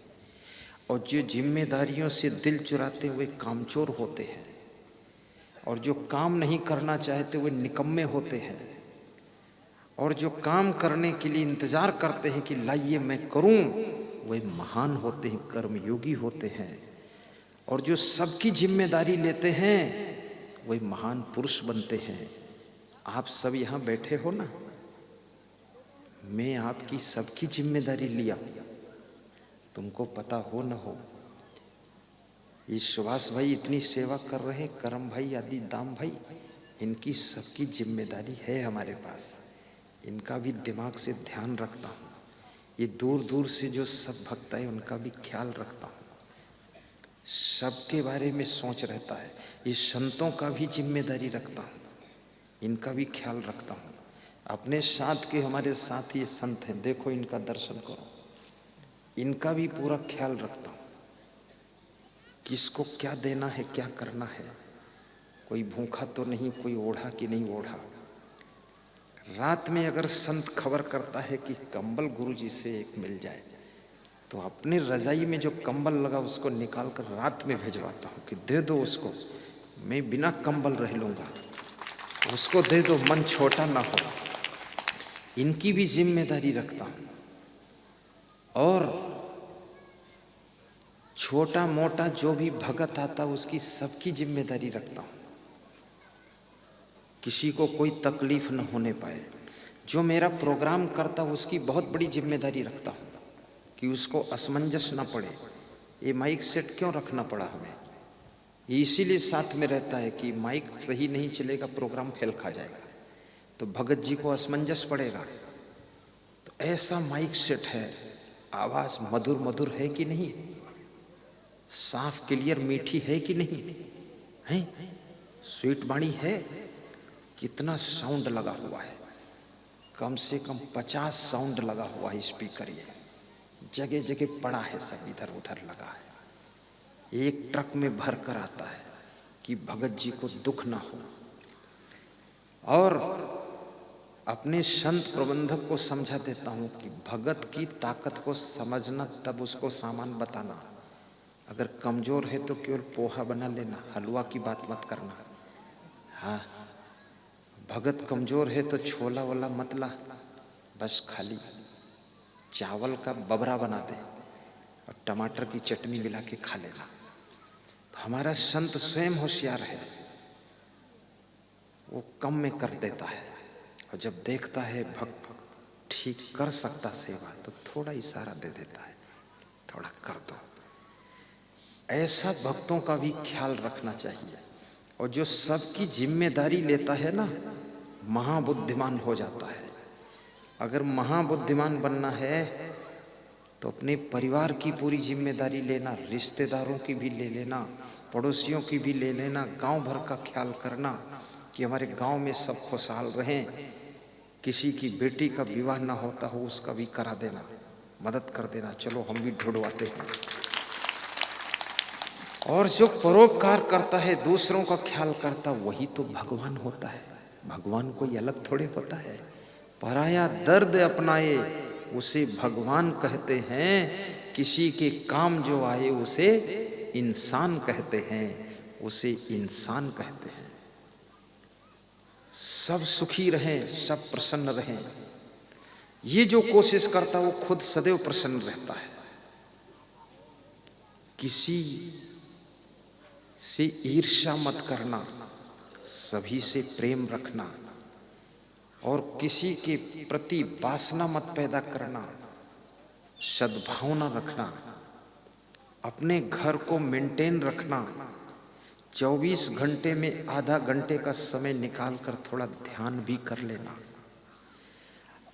और जो जिम्मेदारियों से दिल चुराते हुए कामचोर होते हैं, और जो काम नहीं करना चाहते हुए निकम्मे होते हैं, और जो काम करने के लिए इंतजार करते हैं कि लाइए मैं करूं, वे महान होते हैं, कर्मयोगी होते हैं। और जो सबकी जिम्मेदारी लेते हैं वे महान पुरुष बनते हैं। आप सब यहाँ बैठे हो ना, मैं आपकी सबकी जिम्मेदारी लिया, तुमको पता हो न हो। ये सुभाष भाई इतनी सेवा कर रहे हैं, करम भाई आदि दाम भाई, इनकी सबकी जिम्मेदारी है हमारे पास। इनका भी दिमाग से ध्यान रखता हूँ। ये दूर दूर से जो सब भक्त है उनका भी ख्याल रखता हूँ, सबके बारे में सोच रहता है। ये संतों का भी जिम्मेदारी रखता हूँ, इनका भी ख्याल रखता हूँ। अपने साथ के हमारे साथ ये संत हैं, देखो इनका दर्शन करो, इनका भी पूरा ख्याल रखता हूँ। किसको क्या देना है, क्या करना है, कोई भूखा तो नहीं, कोई ओढ़ा कि नहीं ओढ़ा। रात में अगर संत खबर करता है कि कंबल गुरुजी से एक मिल जाए, तो अपने रजाई में जो कंबल लगा उसको निकाल कर रात में भेजवाता हूँ कि दे दो उसको, मैं बिना कंबल रह लूँगा, उसको दे दो, मन छोटा ना हो। इनकी भी जिम्मेदारी रखता हूँ। और छोटा मोटा जो भी भगत आता उसकी सबकी जिम्मेदारी रखता हूँ, किसी को कोई तकलीफ न होने पाए। जो मेरा प्रोग्राम करता उसकी बहुत बड़ी जिम्मेदारी रखता हूँ कि उसको असमंजस न पड़े। ये माइक सेट क्यों रखना पड़ा हमें, ये इसीलिए साथ में रहता है कि माइक सही नहीं चलेगा प्रोग्राम फेल खा जाएगा, तो भगत जी को असमंजस पड़ेगा। तो ऐसा माइक सेट है आवाज मधुर मधुर है कि नहीं, साफ क्लियर मीठी है कि नहीं है, स्वीट वाणी है, कितना साउंड लगा हुआ है, कम से कम 50 साउंड लगा हुआ है स्पीकर, ये जगह जगह पड़ा है, सब इधर उधर लगा है, एक ट्रक में भर कर आता है कि भगत जी को दुख ना हो। और अपने संत प्रबंधक को समझा देता हूं कि भगत की ताकत को समझना, तब उसको सामान बताना। अगर कमजोर है तो केवल पोहा बना लेना, हलवा की बात मत करना। हाँ, भगत कमजोर है तो छोला वाला मत ला, बस खाली चावल का बबरा बना दे और टमाटर की चटनी मिला के खा लेना। तो हमारा संत स्वयं होशियार है, वो कम में कर देता है, और जब देखता है भक्त ठीक कर सकता सेवा, तो थोड़ा इशारा दे देता है, थोड़ा कर दो। ऐसा भक्तों का भी ख्याल रखना चाहिए। और जो सबकी जिम्मेदारी लेता है ना, महाबुद्धिमान हो जाता है। अगर महाबुद्धिमान बनना है तो अपने परिवार की पूरी जिम्मेदारी लेना, रिश्तेदारों की भी ले लेना, पड़ोसियों की भी ले लेना, गांव भर का ख्याल करना कि हमारे गांव में सब खुशहाल रहें। किसी की बेटी का विवाह ना होता हो उसका भी करा देना, मदद कर देना, चलो हम भी ढूंढवाते हैं। और जो परोपकार करता है, दूसरों का ख्याल करता, वही तो भगवान होता है। भगवान कोई अलग थोड़े होता है। पराया दर्द अपनाए उसे भगवान कहते हैं, किसी के काम जो आए उसे इंसान कहते हैं, उसे इंसान कहते हैं। सब सुखी रहें, सब प्रसन्न रहें, ये जो कोशिश करता वो खुद सदैव प्रसन्न रहता है। किसी से ईर्ष्या मत करना, सभी से प्रेम रखना, और किसी के प्रति वासना मत पैदा करना, सद्भावना रखना, अपने घर को मेंटेन रखना। 24 घंटे में आधा घंटे का समय निकाल कर थोड़ा ध्यान भी कर लेना।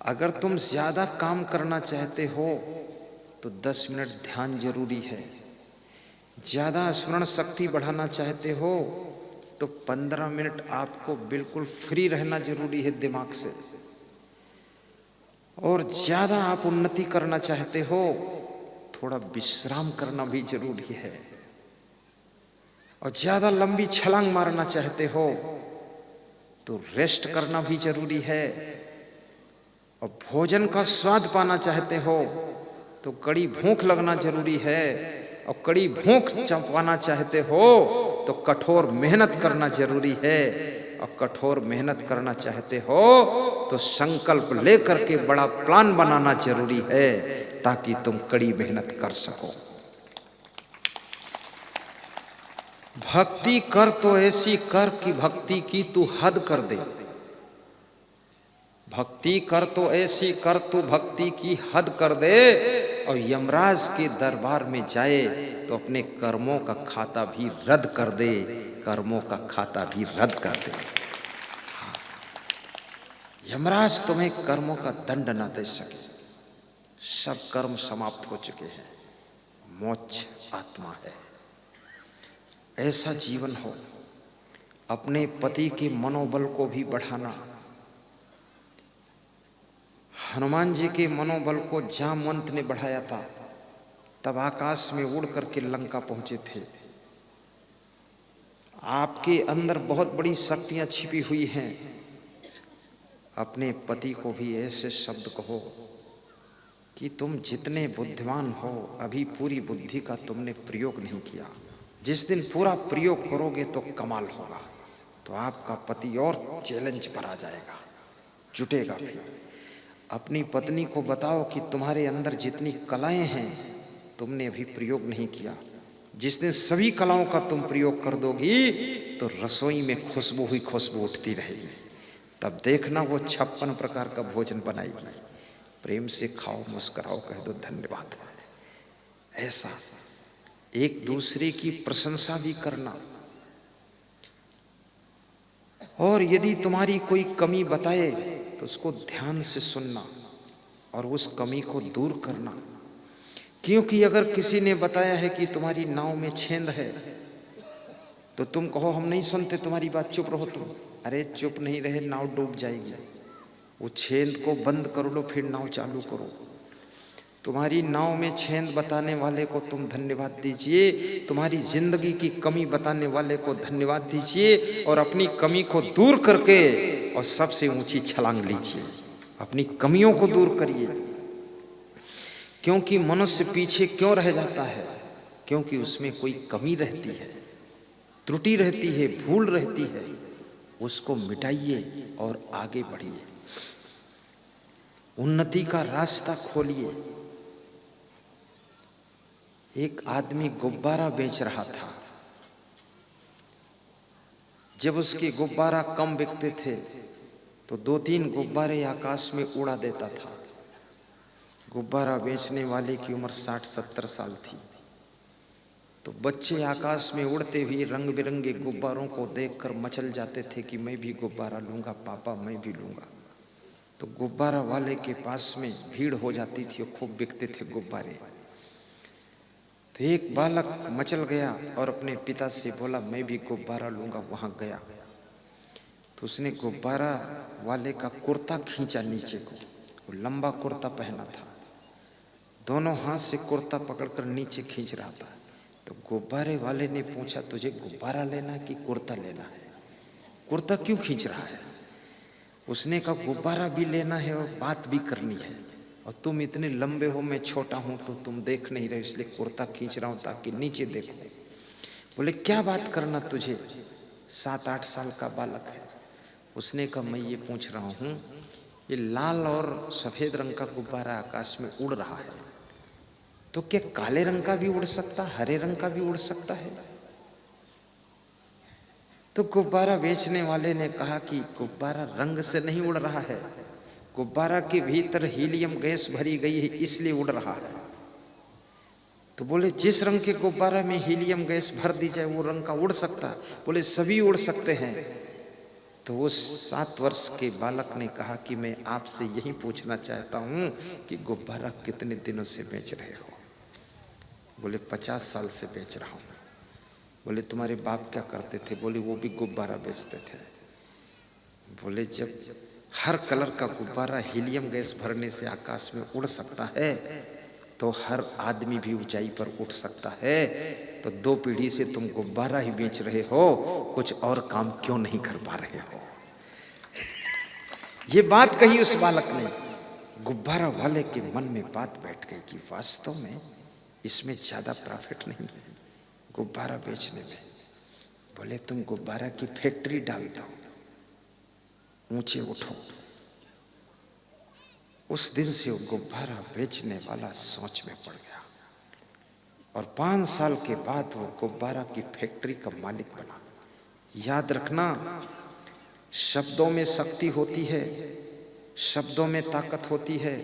अगर तुम ज्यादा काम करना चाहते हो तो 10 मिनट ध्यान जरूरी है। ज्यादा स्मरण शक्ति बढ़ाना चाहते हो तो 15 मिनट आपको बिल्कुल फ्री रहना जरूरी है दिमाग से। और ज्यादा आप उन्नति करना चाहते हो, थोड़ा विश्राम करना भी जरूरी है। और ज्यादा लंबी छलांग मारना चाहते हो तो रेस्ट करना भी जरूरी है। और भोजन का स्वाद पाना चाहते हो तो कड़ी भूख लगना जरूरी है। और कड़ी भूख पाना चाहते हो तो कठोर मेहनत करना जरूरी है। और कठोर मेहनत करना चाहते हो तो संकल्प लेकर के बड़ा प्लान बनाना जरूरी है, ताकि तुम कड़ी मेहनत कर सको। भक्ति कर तो ऐसी कर कि भक्ति की तू हद कर दे। भक्ति कर तो ऐसी कर तू भक्ति की हद कर दे। और यमराज के दरबार में जाए तो अपने कर्मों का खाता भी रद्द कर दे, कर्मों का खाता भी रद्द कर दे। यमराज तुम्हें कर्मों का दंड ना दे सके। सब कर्म समाप्त हो चुके हैं, मोक्ष आत्मा है। ऐसा जीवन हो। अपने पति के मनोबल को भी बढ़ाना। हनुमान जी के मनोबल को जामवंत ने बढ़ाया था, तब आकाश में उड़ करके लंका पहुंचे थे। आपके अंदर बहुत बड़ी शक्तियां छिपी हुई हैं। अपने पति को भी ऐसे शब्द कहो कि तुम जितने बुद्धिमान हो, अभी पूरी बुद्धि का तुमने प्रयोग नहीं किया। जिस दिन पूरा प्रयोग करोगे तो कमाल होगा, तो आपका पति और चैलेंज पर आ जाएगा, जुटेगा भी। अपनी पत्नी को बताओ कि तुम्हारे अंदर जितनी कलाएं हैं तुमने अभी प्रयोग नहीं किया। जिस दिन सभी कलाओं का तुम प्रयोग कर दोगी तो रसोई में खुशबू ही खुशबू उठती रहेगी। तब देखना वो 56 प्रकार का भोजन बनाएगी। प्रेम से खाओ, मुस्कुराओ, कह दो धन्यवाद। ऐसा एक दूसरे की प्रशंसा भी करना। और यदि तुम्हारी कोई कमी बताए तो उसको ध्यान से सुनना और उस कमी को दूर करना। क्योंकि अगर किसी ने बताया है कि तुम्हारी नाव में छेद है तो तुम कहो हम नहीं सुनते तुम्हारी बात, चुप रहो तुम। अरे चुप नहीं रहे नाव डूब जाएगी। वो छेद को बंद कर लो फिर नाव चालू करो। तुम्हारी नाव में छेद बताने वाले को तुम धन्यवाद दीजिए, तुम्हारी जिंदगी की कमी बताने वाले को धन्यवाद दीजिए और अपनी कमी को दूर करके और सबसे ऊंची छलांग लीजिए। अपनी कमियों को दूर करिए। क्योंकि मनुष्य पीछे क्यों रह जाता है? क्योंकि उसमें कोई कमी रहती है, त्रुटि रहती है, भूल रहती है। उसको मिटाइए और आगे बढ़िए, उन्नति का रास्ता खोलिए। एक आदमी गुब्बारा बेच रहा था। जब उसके गुब्बारा कम बिकते थे तो 2-3 गुब्बारे आकाश में उड़ा देता था। गुब्बारा बेचने वाले की उम्र 60-70 साल थी। तो बच्चे आकाश में उड़ते हुए रंग बिरंगे गुब्बारों को देखकर मचल जाते थे कि मैं भी गुब्बारा लूंगा, पापा मैं भी लूंगा। तो गुब्बारा वाले के पास में भीड़ हो जाती थी और खूब बिकते थे गुब्बारे। तो एक बालक मचल गया और अपने पिता से बोला मैं भी गुब्बारा लूंगा। वहां गया तो उसने गुब्बारा वाले का कुर्ता खींचा नीचे को। वो लंबा कुर्ता पहना था, दोनों हाथ से कुर्ता पकड़कर नीचे खींच रहा था। तो गुब्बारे वाले ने पूछा तुझे गुब्बारा लेना कि कुर्ता लेना है? कुर्ता क्यों खींच रहा है? उसने कहा गुब्बारा भी लेना है और बात भी करनी है, और तुम इतने लंबे हो, मैं छोटा हूं तो तुम देख नहीं रहे, इसलिए कुर्ता खींच रहा हूं ताकि नीचे देखो। बोले क्या बात करना तुझे? 7-8 साल का बालक है। उसने कहा मैं ये पूछ रहा हूं, ये लाल और सफेद रंग का गुब्बारा आकाश में उड़ रहा है तो क्या काले रंग का भी उड़ सकता, हरे रंग का भी उड़ सकता है? तो गुब्बारा बेचने वाले ने कहा कि गुब्बारा रंग से नहीं उड़ रहा है, गुब्बारा के भीतर हीलियम गैस भरी गई है इसलिए उड़ रहा है। तो बोले जिस रंग के गुब्बारा में हीलियम गैस भर दी जाए वो रंग का उड़ सकता? बोले सभी उड़ सकते हैं। तो उस 7 वर्ष के बालक ने कहा कि मैं आपसे यही पूछना चाहता हूं कि गुब्बारा कितने दिनों से बेच रहे हो? बोले 50 साल से बेच रहा हूं। बोले तुम्हारे बाप क्या करते थे? बोले वो भी गुब्बारा बेचते थे। बोले जब हर कलर का गुब्बारा हीलियम गैस भरने से आकाश में उड़ सकता है तो हर आदमी भी ऊंचाई पर उठ सकता है। तो 2 पीढ़ी से तुम गुब्बारा ही बेच रहे हो, कुछ और काम क्यों नहीं कर पा रहे हो? ये बात कही उस बालक ने। गुब्बारा वाले के मन में बात बैठ गई कि वास्तव में इसमें ज्यादा प्रॉफिट नहीं है गुब्बारा बेचने में। बोले तुम गुब्बारा की फैक्ट्री डाल दो, ऊंचे उठो। उस दिन से वो गुब्बारा बेचने वाला सोच में पड़ गया और 5 साल के बाद वो गुब्बारा की फैक्ट्री का मालिक बना। याद रखना, शब्दों में शक्ति होती है, शब्दों में ताकत होती है।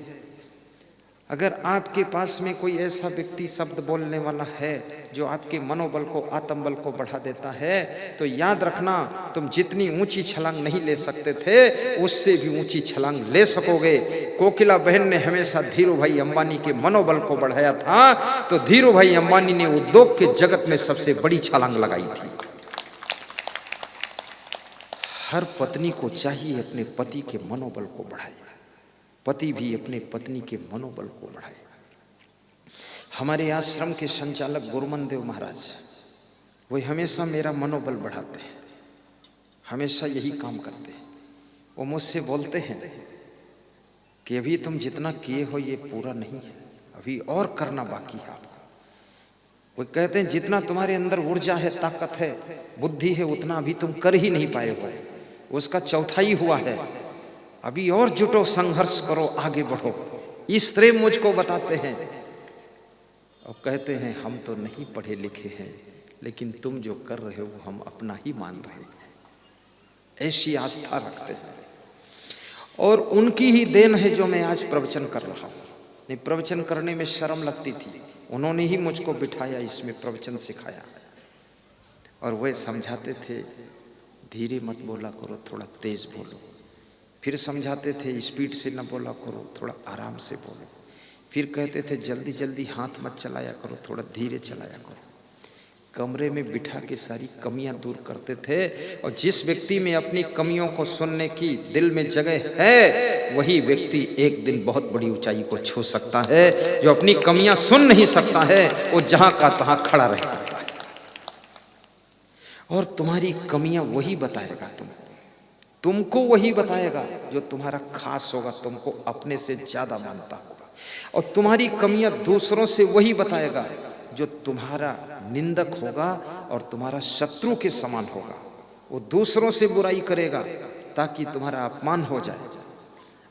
अगर आपके पास में कोई ऐसा व्यक्ति शब्द बोलने वाला है जो आपके मनोबल को, आत्मबल को बढ़ा देता है, तो याद रखना तुम जितनी ऊंची छलांग नहीं ले सकते थे उससे भी ऊंची छलांग ले सकोगे। कोकिला बहन ने हमेशा धीरू भाई अंबानी के मनोबल को बढ़ाया था, तो धीरू भाई अंबानी ने उद्योग के जगत में सबसे बड़ी छलांग लगाई थी। हर पत्नी को चाहिए अपने पति के मनोबल को बढ़ाए, पति भी अपने पत्नी के मनोबल को बढ़ाए। हमारे आश्रम के संचालक गुरुमन देव महाराज, वो हमेशा मेरा मनोबल बढ़ाते हैं, हमेशा यही काम करते हैं। वो मुझसे बोलते हैं कि अभी तुम जितना किए हो ये पूरा नहीं है, अभी और करना बाकी है आपको। वो कहते हैं जितना तुम्हारे अंदर ऊर्जा है, ताकत है, बुद्धि है, उतना अभी तुम कर ही नहीं पाए हो, उसका चौथाई हुआ है, अभी और जुटो, संघर्ष करो, आगे बढ़ो। इस तरह मुझको बताते हैं और कहते हैं हम तो नहीं पढ़े लिखे हैं, लेकिन तुम जो कर रहे हो हम अपना ही मान रहे हैं, ऐसी आस्था रखते हैं। और उनकी ही देन है जो मैं आज प्रवचन कर रहा हूँ। नहीं, प्रवचन करने में शर्म लगती थी, उन्होंने ही मुझको बिठाया, इसमें प्रवचन सिखाया। और वह समझाते थे धीरे मत बोला करो, थोड़ा तेज बोलो। फिर समझाते थे स्पीड से न बोला करो, थोड़ा आराम से बोलो। फिर कहते थे जल्दी जल्दी हाथ मत चलाया करो, थोड़ा धीरे चलाया करो। कमरे में बिठा के सारी कमियां दूर करते थे। और जिस व्यक्ति में अपनी कमियों को सुनने की दिल में जगह है, वही व्यक्ति एक दिन बहुत बड़ी ऊंचाई को छू सकता है। जो अपनी कमियां सुन नहीं सकता है, वो जहां का तहां खड़ा रह सकता है। और तुम्हारी कमियां वही बताएगा तुमको वही बताएगा जो तुम्हारा खास होगा, तुमको अपने से ज्यादा मानता होगा। और तुम्हारी कमियां दूसरों से वही बताएगा जो तुम्हारा निंदक होगा और तुम्हारा शत्रु के समान होगा। वो दूसरों से बुराई करेगा ताकि तुम्हारा अपमान हो जाए।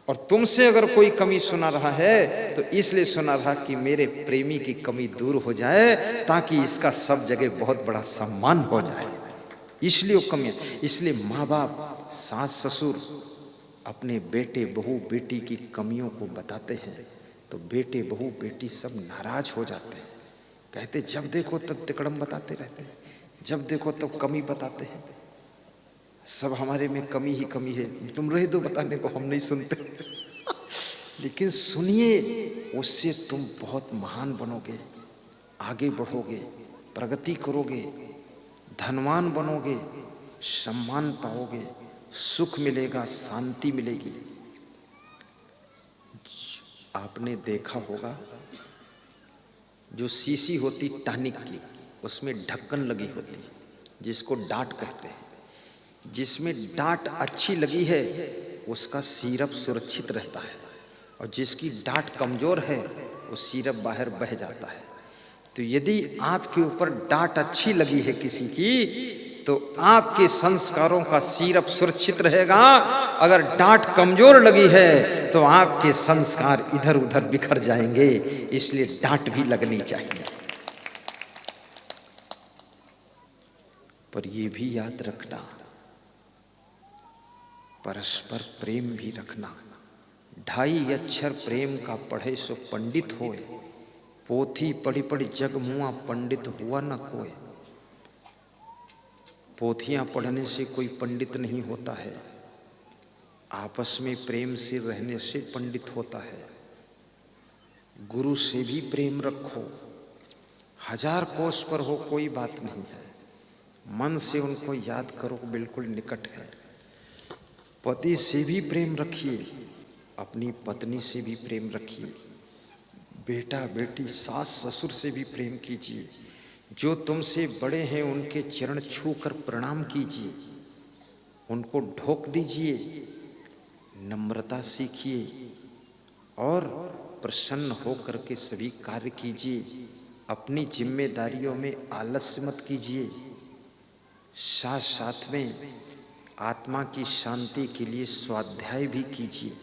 और तुमसे अगर कोई कमी सुना रहा है तो इसलिए सुना रहा कि मेरे प्रेमी की कमी दूर हो जाए, ताकि इसका सब जगह बहुत बड़ा सम्मान हो जाए। इसलिए वो कमियां, इसलिए माँ बाप, सास ससुर अपने बेटे बहू बेटी की कमियों को बताते हैं तो बेटे बहू बेटी सब नाराज हो जाते हैं। कहते जब देखो तब तिकड़म बताते रहते हैं, जब देखो तब कमी बताते हैं, सब हमारे में कमी ही कमी है, तुम रह दो बताने को, हम नहीं सुनते। लेकिन सुनिए, उससे तुम बहुत महान बनोगे, आगे बढ़ोगे, प्रगति करोगे, धनवान बनोगे, सम्मान पाओगे, सुख मिलेगा, शांति मिलेगी। आपने देखा होगा जो शीशी होती टॉनिक की, उसमें ढक्कन लगी होती, जिसको डाट कहते हैं। जिसमें डाट अच्छी लगी है उसका सिरप सुरक्षित रहता है, और जिसकी डाट कमजोर है वो सिरप बाहर बह जाता है। तो यदि आपके ऊपर डाट अच्छी लगी है किसी की, तो आपके संस्कारों का सिरप सुरक्षित रहेगा। अगर डांट कमजोर लगी है तो आपके संस्कार इधर उधर बिखर जाएंगे। इसलिए डांट भी लगनी चाहिए। पर ये भी याद रखना, परस्पर प्रेम भी रखना। 2.5 अक्षर प्रेम का पढ़े सो पंडित होए, पोथी पढ़ी पढ़ी जग मुआ पंडित हुआ न कोई। पोथियां पढ़ने से कोई पंडित नहीं होता है, आपस में प्रेम से रहने से पंडित होता है। गुरु से भी प्रेम रखो, 1000 कोस पर हो कोई बात नहीं है, मन से उनको याद करो, बिल्कुल निकट है। पति से भी प्रेम रखिए, अपनी पत्नी से भी प्रेम रखिए, बेटा बेटी सास ससुर से भी प्रेम कीजिए। जो तुमसे बड़े हैं उनके चरण छूकर प्रणाम कीजिए, उनको ढोक दीजिए, नम्रता सीखिए और प्रसन्न होकर के सभी कार्य कीजिए। अपनी जिम्मेदारियों में आलस्य मत कीजिए। साथ साथ में आत्मा की शांति के लिए स्वाध्याय भी कीजिए।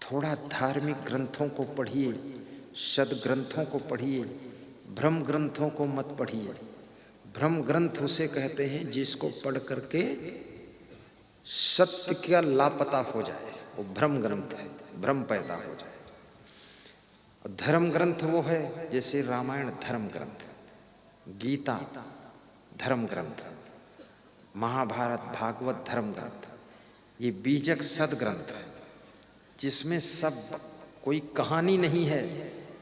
थोड़ा धार्मिक ग्रंथों को पढ़िए, सद्ग्रंथों को पढ़िए, भ्रम ग्रंथों को मत पढ़िए। भ्रम ग्रंथ उसे कहते हैं जिसको पढ़ करके सत्य का लापता हो जाए, वो भ्रम ग्रंथ है, भ्रम पैदा हो जाए। और धर्म ग्रंथ वो है जैसे रामायण धर्म ग्रंथ, गीता धर्म ग्रंथ, महाभारत भागवत धर्म ग्रंथ। ये बीजक सद्ग्रंथ है जिसमें सब कोई कहानी नहीं है,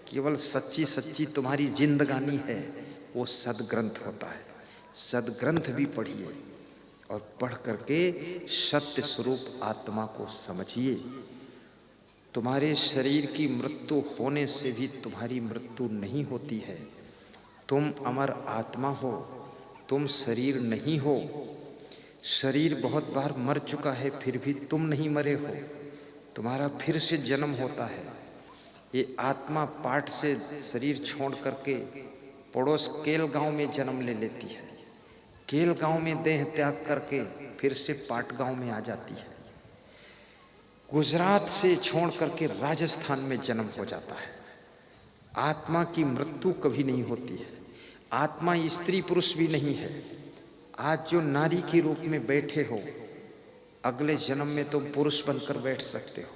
केवल सच्ची सच्ची तुम्हारी जिंदगानी है, वो सद्ग्रंथ होता है। सद्ग्रंथ भी पढ़िए और पढ़ करके सत्य स्वरूप आत्मा को समझिए। तुम्हारे शरीर की मृत्यु होने से भी तुम्हारी मृत्यु नहीं होती है। तुम अमर आत्मा हो, तुम शरीर नहीं हो। शरीर बहुत बार मर चुका है, फिर भी तुम नहीं मरे हो, तुम्हारा फिर से जन्म होता है। ये आत्मा पाठ से शरीर छोड़ करके पड़ोस केल गांव में जन्म ले लेती है, केल गांव में देह त्याग करके फिर से पाट गांव में आ जाती है, गुजरात से छोड़ करके राजस्थान में जन्म हो जाता है। आत्मा की मृत्यु कभी नहीं होती है। आत्मा स्त्री पुरुष भी नहीं है। आज जो नारी के रूप में बैठे हो, अगले जन्म में तुम पुरुष बनकर बैठ सकते हो।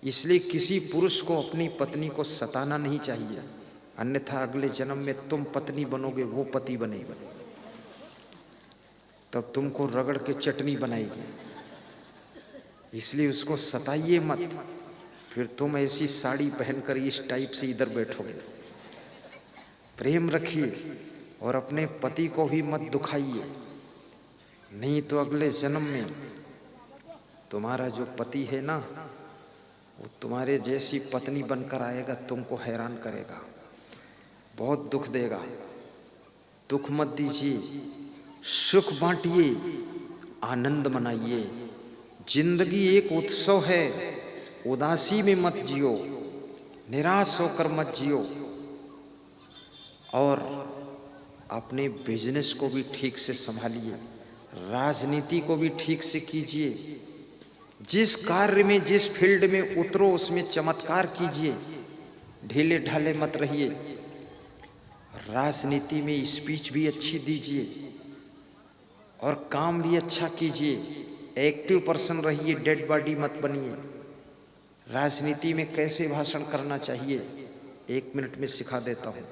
इसलिए किसी पुरुष को अपनी पत्नी को सताना नहीं चाहिए, अन्यथा अगले जन्म में तुम पत्नी बनोगे, वो पति बनेगा, तब तुमको रगड़ के चटनी बनाएगी। इसलिए उसको सताइए मत, फिर तुम ऐसी साड़ी पहनकर इस टाइप से इधर बैठोगे। प्रेम रखिए और अपने पति को भी मत दुखाइए, नहीं तो अगले जन्म में तुम्हारा जो पति है ना, वो तुम्हारे जैसी पत्नी बनकर आएगा, तुमको हैरान करेगा, बहुत दुख देगा। दुख मत दीजिए, सुख बांटिए, आनंद मनाइए। जिंदगी एक उत्सव है, उदासी में मत जियो, निराश होकर मत जियो। और अपने बिजनेस को भी ठीक से संभालिए, राजनीति को भी ठीक से कीजिए। जिस कार्य में, जिस फील्ड में उतरो उसमें चमत्कार कीजिए, ढीले ढाले मत रहिए। राजनीति में स्पीच भी अच्छी दीजिए और काम भी अच्छा कीजिए। एक्टिव पर्सन रहिए, डेड बॉडी मत बनिए। राजनीति में कैसे भाषण करना चाहिए 1 मिनट में सिखा देता हूं।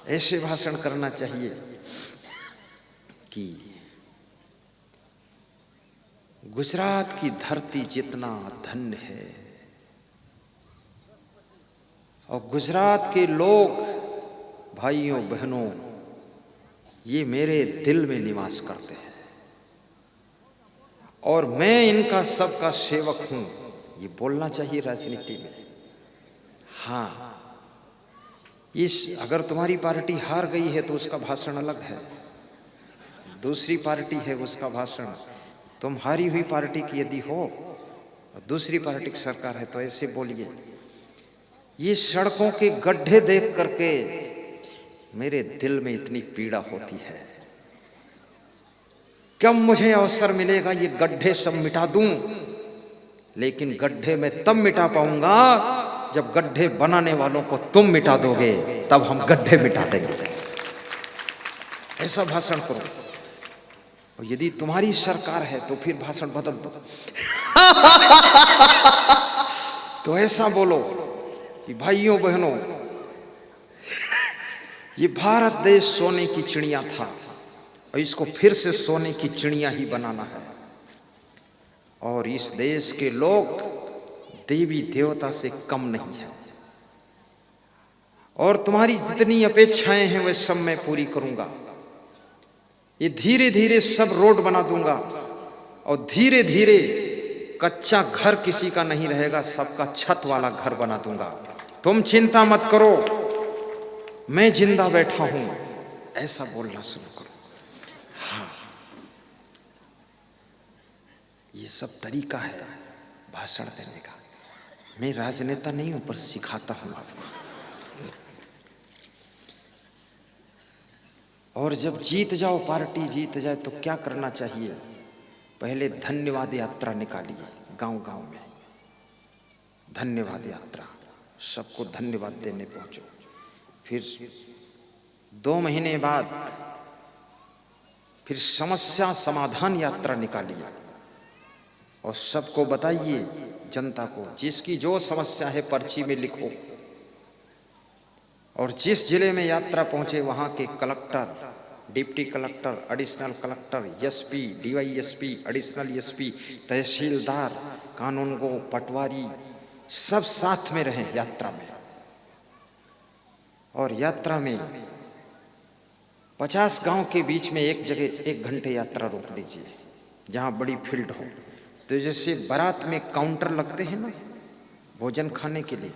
ऐसे भाषण करना चाहिए कि गुजरात की धरती जितना धन्य है और गुजरात के लोग, भाइयों बहनों, ये मेरे दिल में निवास करते हैं और मैं इनका सबका सेवक हूं, ये बोलना चाहिए राजनीति में। हाँ, अगर तुम्हारी पार्टी हार गई है तो उसका भाषण अलग है, दूसरी पार्टी है उसका भाषण। तुम हारी हुई पार्टी की यदि हो और दूसरी पार्टी की सरकार है तो ऐसे बोलिए। ये सड़कों के गड्ढे देख करके मेरे दिल में इतनी पीड़ा होती है। कब मुझे अवसर मिलेगा ये गड्ढे सब मिटा दूं, लेकिन गड्ढे में तब मिटा पाऊंगा जब गड्ढे बनाने वालों को तुम मिटा दोगे, तब हम गड्ढे मिटा देंगे। ऐसा भाषण करो। और यदि तुम्हारी सरकार है तो फिर भाषण बदल दो। तो ऐसा बोलो कि भाइयों बहनों, ये भारत देश सोने की चिड़िया था और इसको फिर से सोने की चिड़िया ही बनाना है। और इस देश के लोग देवी देवता से कम नहीं है और तुम्हारी जितनी अपेक्षाएं हैं वे सब मैं पूरी करूंगा। ये धीरे धीरे सब रोड बना दूंगा और धीरे धीरे कच्चा घर किसी का नहीं रहेगा, सबका छत वाला घर बना दूंगा। तुम चिंता मत करो, मैं जिंदा बैठा हूं, ऐसा बोलना शुरू करो। हाँ, ये सब तरीका है भाषण देने का। मैं राजनेता नहीं हूं, पर सिखाता हूं आपको। और जब जीत जाओ, पार्टी जीत जाए तो क्या करना चाहिए? पहले धन्यवाद यात्रा निकालिए, गांव गांव में धन्यवाद यात्रा, सबको धन्यवाद देने पहुंचो। फिर 2 महीने बाद फिर समस्या समाधान यात्रा निकालिए और सबको बताइए, जनता को, जिसकी जो समस्या है पर्ची में लिखो। और जिस जिले में यात्रा पहुंचे वहां के collector, deputy collector, additional collector, SP, DYSP, additional SP, तहसीलदार, कानूनगो, पटवारी, सब साथ में रहें यात्रा में। और यात्रा में 50 गांव के बीच में एक जगह 1 घंटे यात्रा रोक दीजिए जहां बड़ी फील्ड हो। तो जैसे बारात में काउंटर लगते हैं ना भोजन खाने के लिए,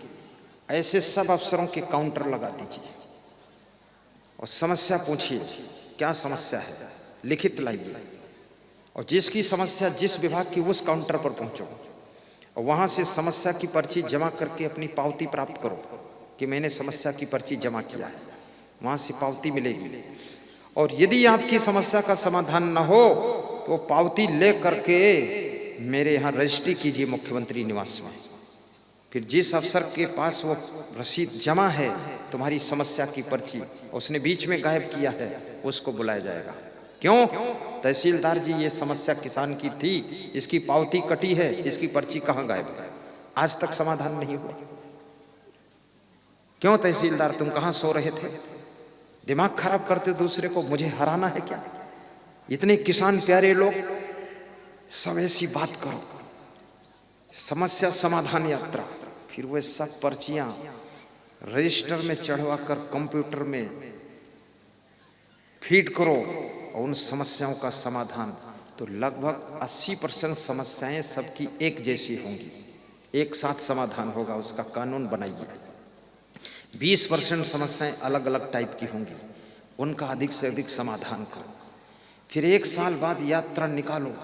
ऐसे सब अफसरों के काउंटर लगा दीजिए और समस्या पूछिए, क्या समस्या है, लिखित लाइए। और जिसकी समस्या जिस विभाग की, उस काउंटर पर पहुंचो और वहां से समस्या की पर्ची जमा करके अपनी पावती प्राप्त करो कि मैंने समस्या की पर्ची जमा किया है। वहां से पावती मिलेगी। और यदि आपकी समस्या का समाधान न हो तो पावती ले करके मेरे यहाँ रजिस्ट्री कीजिए मुख्यमंत्री निवास में। फिर जिस अफसर के पास वो रसीद जमा है, तुम्हारी समस्या की पर्ची, उसने बीच में गायब किया है, उसको बुलाया जाएगा। क्यों? तहसीलदार जी, ये समस्या किसान की थी, इसकी पावती कटी है, इसकी पर्ची कहाँ गायब है? आज तक समाधान नहीं हुआ। क्यों तहसीलदार, तुम कहाँ सो रहे थे? दिमाग खराब करते दूसरे को, मुझे हराना है क्या? इतने किसान प्यारे लोग, सब ऐसी बात करो, समस्या समाधान यात्रा। फिर वे सब पर्चियां रजिस्टर में चढ़वा कर कंप्यूटर में फीड करो और उन समस्याओं का समाधान। तो लगभग 80% समस्याएं सबकी एक जैसी होंगी, एक साथ समाधान होगा, उसका कानून बनाइए। 20% समस्याएं अलग अलग टाइप की होंगी, उनका अधिक से अधिक समाधान करो। फिर 1 साल बाद यात्रा निकालो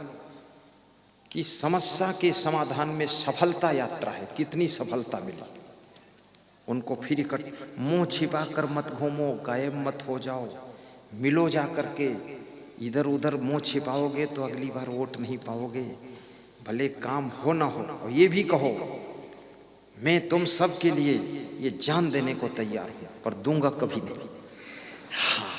कि समस्या के समाधान में सफलता यात्रा है, कितनी सफलता मिली। उनको फिर इकट्ठा, मुंह छिपा कर मत घूमो, गायब मत हो जाओ, मिलो जा करके। इधर उधर मुंह छिपाओगे तो अगली बार वोट नहीं पाओगे, भले काम हो ना हो। और ये भी कहो, मैं तुम सब के लिए ये जान देने को तैयार हूं, पर दूंगा कभी नहीं। हाँ,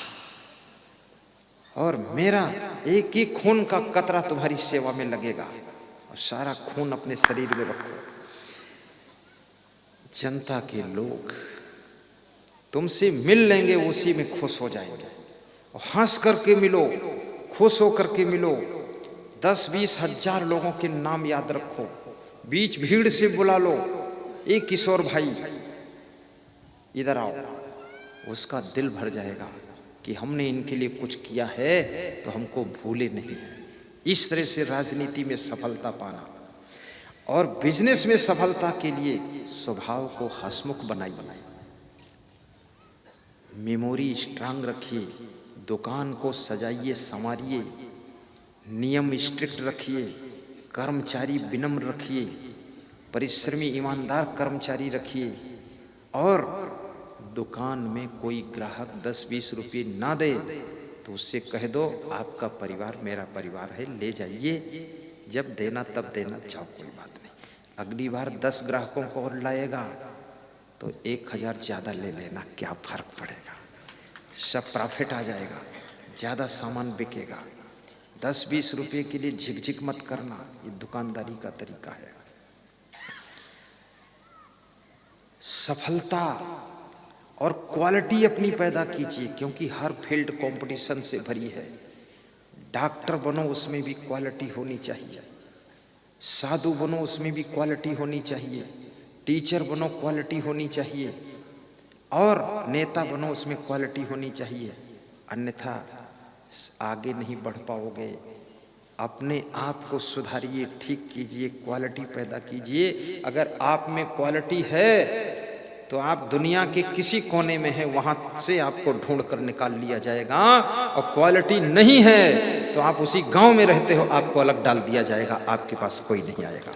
और मेरा एक एक खून का कतरा तुम्हारी सेवा में लगेगा, और सारा खून अपने शरीर में रखो। जनता के लोग तुमसे मिल लेंगे, उसी में खुश हो जाएंगे। और हंस करके मिलो, खुश होकर के मिलो। 10-20 हजार लोगों के नाम याद रखो, बीच भीड़ से बुला लो, एक किशोर भाई इधर आओ, उसका दिल भर जाएगा कि हमने इनके लिए कुछ किया है तो हमको भूले नहीं। इस तरह से राजनीति में सफलता पाना। और बिजनेस में सफलता के लिए स्वभाव को हंसमुख बनाइए, मेमोरी स्ट्रांग रखिए, दुकान को सजाइए संवारिए, नियम स्ट्रिक्ट रखिए, कर्मचारी विनम्र रखिए, परिश्रमी ईमानदार कर्मचारी रखिए। और दुकान में कोई ग्राहक 10-20 रुपये ना दे तो उससे कह दो, आपका परिवार मेरा परिवार है, ले जाइए, जब देना तब देना, जाओ, कोई बात नहीं। अगली बार 10 ग्राहकों को और लाएगा तो 1000 ज़्यादा ले लेना, क्या फर्क पड़ेगा, सब प्रॉफिट आ जाएगा, ज़्यादा सामान बिकेगा। 10-20 रुपये के लिए झिकझिक मत करना, ये दुकानदारी का तरीका है। सफलता और क्वालिटी अपनी पैदा कीजिए, क्योंकि हर फील्ड कंपटीशन से भरी है। डॉक्टर बनो, उसमें भी क्वालिटी होनी चाहिए। साधु बनो, उसमें भी क्वालिटी होनी चाहिए। टीचर बनो, क्वालिटी होनी चाहिए। और नेता बनो, उसमें क्वालिटी होनी चाहिए, अन्यथा आगे नहीं बढ़ पाओगे। अपने आप को सुधारिए, ठीक कीजिए, क्वालिटी पैदा कीजिए। अगर आप में क्वालिटी है तो आप दुनिया के किसी कोने में हैं, वहां से आपको ढूंढ कर निकाल लिया जाएगा। और क्वालिटी नहीं है तो आप उसी गांव में रहते हो, आपको अलग डाल दिया जाएगा, आपके पास कोई नहीं आएगा।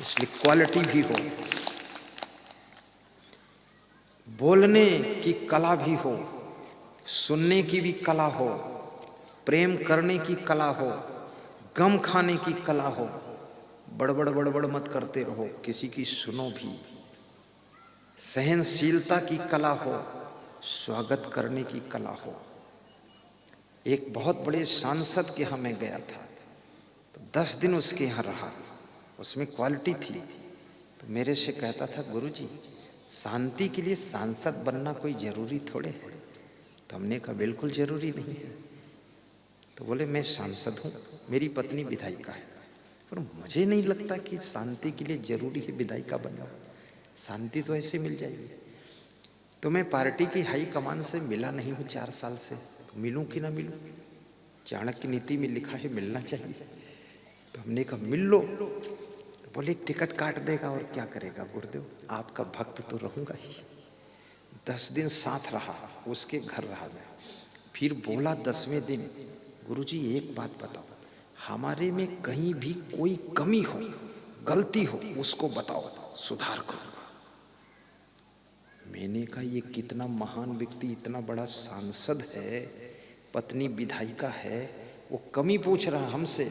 इसलिए क्वालिटी भी हो, बोलने की कला भी हो, सुनने की भी कला हो, प्रेम करने की कला हो, गम खाने की कला हो। बड़बड़ मत करते रहो, किसी की सुनो भी। सहनशीलता की कला हो, स्वागत करने की कला हो। एक बहुत बड़े सांसद के यहाँ मैं गया था, तो 10 दिन उसके यहाँ रहा, उसमें क्वालिटी थी। तो मेरे से कहता था, गुरुजी शांति के लिए सांसद बनना कोई जरूरी थोड़े है। तो हमने कहा बिल्कुल जरूरी नहीं है। तो बोले, मैं सांसद हूँ, मेरी पत्नी विधायिका है, पर मुझे नहीं लगता कि शांति के लिए जरूरी है विधायिका बनना, शांति तो ऐसे मिल जाएगी। तो मैं पार्टी की हाई कमान से मिला नहीं हूँ 4 साल से, तो मिलूं कि ना मिलूं? चाणक्य नीति में लिखा है मिलना चाहिए। तो हमने कहा मिल लो। तो बोले टिकट काट देगा और क्या करेगा गुरुदेव, आपका भक्त तो रहूंगा ही। 10 दिन साथ रहा, उसके घर रहा मैं। फिर बोला 10वें दिन, गुरुजी एक बात बताओ, हमारे में कहीं भी कोई कमी हो, गलती हो, उसको बताओ, सुधार करो। मैंने कहा ये कितना महान व्यक्ति, इतना बड़ा सांसद है, पत्नी विधायिका है, वो कमी पूछ रहा हमसे।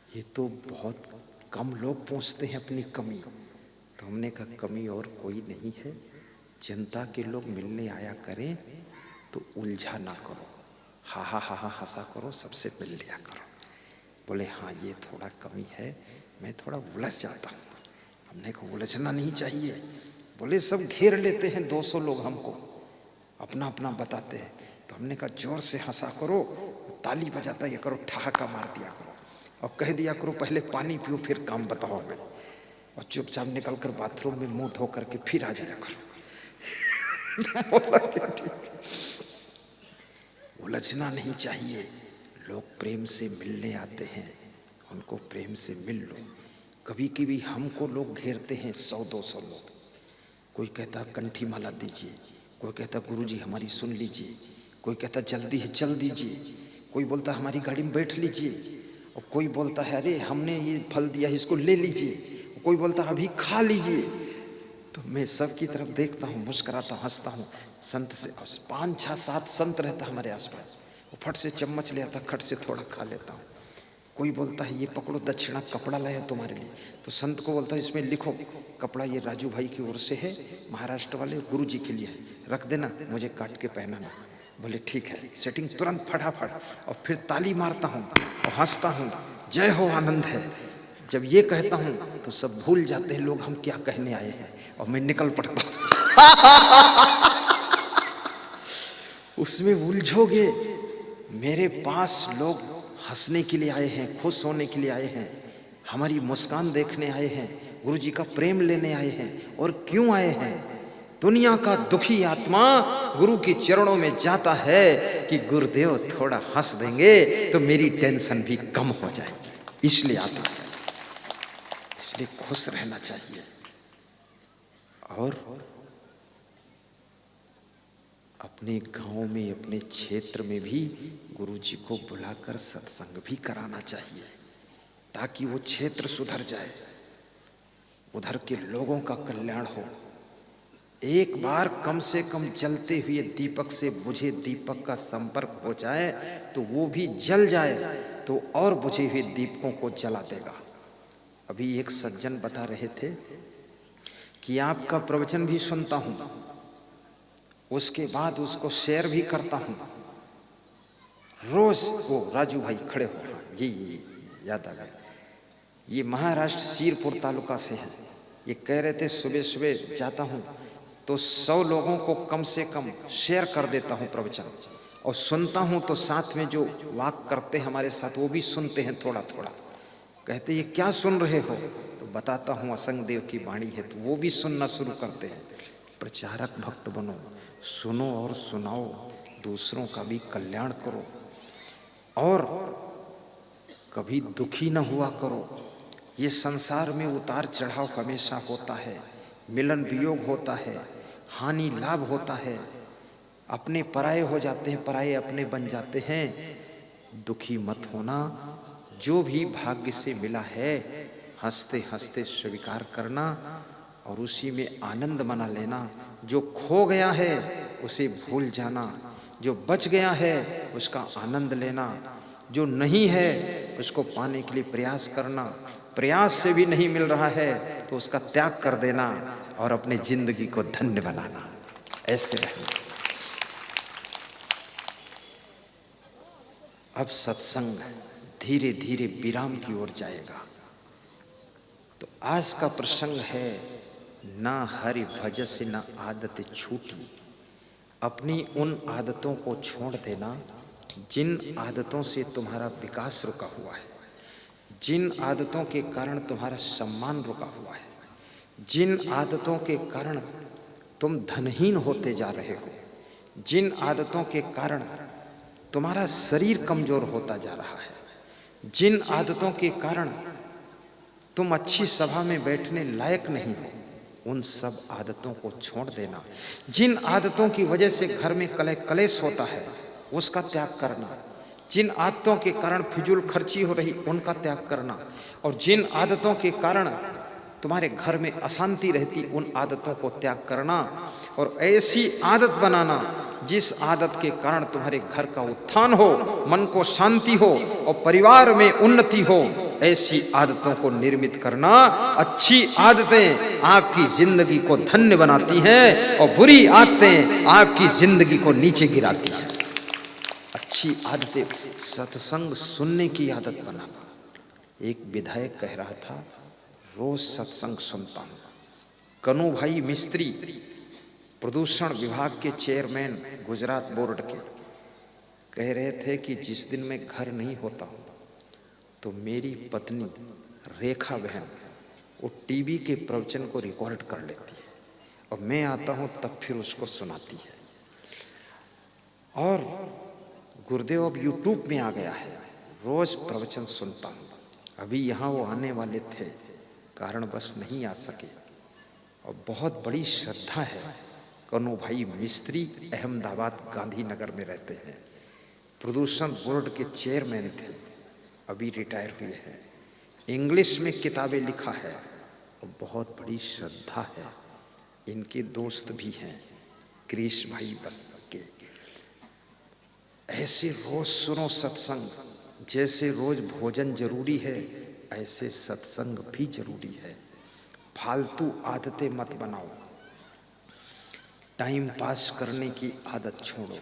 ये तो बहुत कम लोग पूछते हैं अपनी कमी। तो हमने कहा कमी और कोई नहीं है, जनता के लोग मिलने आया करें तो उलझा ना करो, हा हा हा हा हंसा करो, सबसे मिल लिया करो। बोले हाँ ये थोड़ा कमी है, मैं थोड़ा उलझ जाता हूँ। हमने कहा उलझना नहीं चाहिए। बोले सब घेर लेते हैं 200 लोग हमको, अपना अपना बताते हैं, तो हमने कहा जोर से हंसा करो, ताली बजाता ये करो, ठहाका मार दिया करो और कह दिया करो पहले पानी पियो फिर काम बताओ हमें, और चुपचाप निकल कर बाथरूम में मुंह धो करके फिर आ जाया करो। बोला कि ठीक। उलझना नहीं चाहिए, लोग प्रेम से मिलने आते हैं, उनको प्रेम से मिल लो। कभी कभी हमको लोग घेरते हैं 100-200 लोग, कोई कहता कंठी माला दीजिए, कोई कहता गुरुजी हमारी सुन लीजिए, कोई कहता जल्दी है चल दीजिए, कोई बोलता हमारी गाड़ी में बैठ लीजिए, और कोई बोलता है अरे हमने ये फल दिया है इसको ले लीजिए, कोई बोलता है अभी खा लीजिए। तो मैं सबकी तरफ देखता हूँ, मुस्कुराता हंसता हूँ। संत से 5-6-7 संत रहता हमारे आसपास, वो फट से चम्मच ले आता, खट से थोड़ा खा लेता हूँ। कोई बोलता है ये पकड़ो दक्षिणा, कपड़ा लाया तुम्हारे लिए, तो संत को बोलता है इसमें लिखो कपड़ा ये राजू भाई की ओर से है, महाराष्ट्र वाले गुरु जी के लिए है, रख देना, मुझे काट के पहनाना। बोले ठीक है, सेटिंग तुरंत फटाफट, और फिर ताली मारता हूँ और हंसता हूँ, जय हो आनंद है। जब ये कहता हूँ तो सब भूल जाते हैं लोग हम क्या कहने आए हैं, और मैं निकल पड़ता हूँ। उसमें उलझोगे, मेरे पास लोग हंसने के लिए आए हैं, खुश होने के लिए आए हैं, हमारी मुस्कान देखने आए हैं, गुरु जी का प्रेम लेने आए हैं। और क्यों आए हैं? दुनिया का दुखी आत्मा गुरु के चरणों में जाता है कि गुरुदेव थोड़ा हंस देंगे तो मेरी टेंशन भी कम हो जाएगी, इसलिए आता है। इसलिए खुश रहना चाहिए। और अपने गांव में, अपने क्षेत्र में भी गुरु जी को बुलाकर सत्संग भी कराना चाहिए, ताकि वो क्षेत्र सुधर जाए, उधर के लोगों का कल्याण हो। एक बार कम से कम जलते हुए दीपक से बुझे दीपक का संपर्क हो जाए तो वो भी जल जाए तो और बुझे हुए दीपकों को जला देगा। अभी एक सज्जन बता रहे थे कि आपका प्रवचन भी सुनता हूं, उसके बाद उसको शेयर भी करता हूं रोज। वो राजू भाई खड़े हो, ये याद आ गया, ये महाराष्ट्र सीरपुर तालुका से हैं। ये कह रहे थे सुबह सुबह जाता हूं तो 100 लोगों को कम से कम शेयर कर देता हूं प्रवचन, और सुनता हूं तो साथ में जो वाक करते हैं हमारे साथ वो भी सुनते हैं थोड़ा थोड़ा। कहते ये क्या सुन रहे हो? तो बताता हूं असंग देव की वाणी है, तो वो भी सुनना शुरू करते हैं। प्रचारक भक्त बनो, सुनो और सुनाओ, दूसरों का भी कल्याण करो, और कभी दुखी न हुआ करो। ये संसार में उतार चढ़ाव हमेशा होता है, मिलन वियोग होता है, हानि लाभ होता है, अपने पराये हो जाते हैं, पराये अपने बन जाते हैं। दुखी मत होना, जो भी भाग्य से मिला है हंसते हंसते स्वीकार करना और उसी में आनंद मना लेना। जो खो गया है उसे भूल जाना, जो बच गया है उसका आनंद लेना, जो नहीं है उसको पाने के लिए प्रयास करना। प्रयास से भी नहीं मिल रहा है तो उसका त्याग कर देना और अपने जिंदगी को धन्य बनाना। ऐसे रहना। अब सत्संग धीरे धीरे विराम की ओर जाएगा। तो आज का प्रसंग है ना हरि भजस न आदत छूटी। अपनी उन आदतों को छोड़ देना जिन आदतों से तुम्हारा विकास रुका हुआ है, जिन आदतों के कारण तुम्हारा सम्मान रुका हुआ है, जिन आदतों के कारण तुम धनहीन होते जा रहे हो, जिन आदतों के कारण तुम्हारा शरीर कमजोर होता जा रहा है, जिन आदतों के कारण तुम अच्छी सभा में बैठने लायक नहीं हो, उन सब आदतों को छोड़ देना। जिन आदतों की वजह से घर में कलह कलेश होता है उसका त्याग करना, जिन आदतों के कारण फिजूल खर्ची हो रही उनका त्याग करना, और जिन आदतों के कारण तुम्हारे घर में अशांति रहती उन आदतों को त्याग करना, और ऐसी आदत बनाना जिस आदत के कारण तुम्हारे घर का उत्थान हो, मन को शांति हो और परिवार में उन्नति हो। ऐसी आदतों को निर्मित करना। अच्छी आदतें आपकी जिंदगी को धन्य बनाती हैं और बुरी आदतें आपकी जिंदगी को नीचे गिराती हैं। अच्छी आदतें, सत्संग सुनने की आदत बनाना। एक विधायक कह रहा था रोज सत्संग सुनता हूं। कनु भाई मिस्त्री, प्रदूषण विभाग के चेयरमैन गुजरात बोर्ड के, कह रहे थे कि जिस दिन मैं घर नहीं होता हूँ तो मेरी पत्नी रेखा बहन वो टीवी के प्रवचन को रिकॉर्ड कर लेती है और मैं आता हूँ तब फिर उसको सुनाती है। और गुरुदेव अब यूट्यूब में आ गया है, रोज प्रवचन सुनता हूँ। अभी यहाँ वो आने वाले थे, कारणवश नहीं आ सके। और बहुत बड़ी श्रद्धा है। कन्नू भाई मिस्त्री अहमदाबाद गांधीनगर में रहते हैं, प्रदूषण बोर्ड के चेयरमैन थे, अभी रिटायर हुए हैं। इंग्लिश में किताबें लिखा है और बहुत बड़ी श्रद्धा है। इनके दोस्त भी हैं क्रिश भाई बस के। ऐसे रोज सुनो सत्संग, जैसे रोज भोजन जरूरी है ऐसे सत्संग भी जरूरी है। फालतू आदतें मत बनाओ, टाइम पास करने की आदत छोड़ो।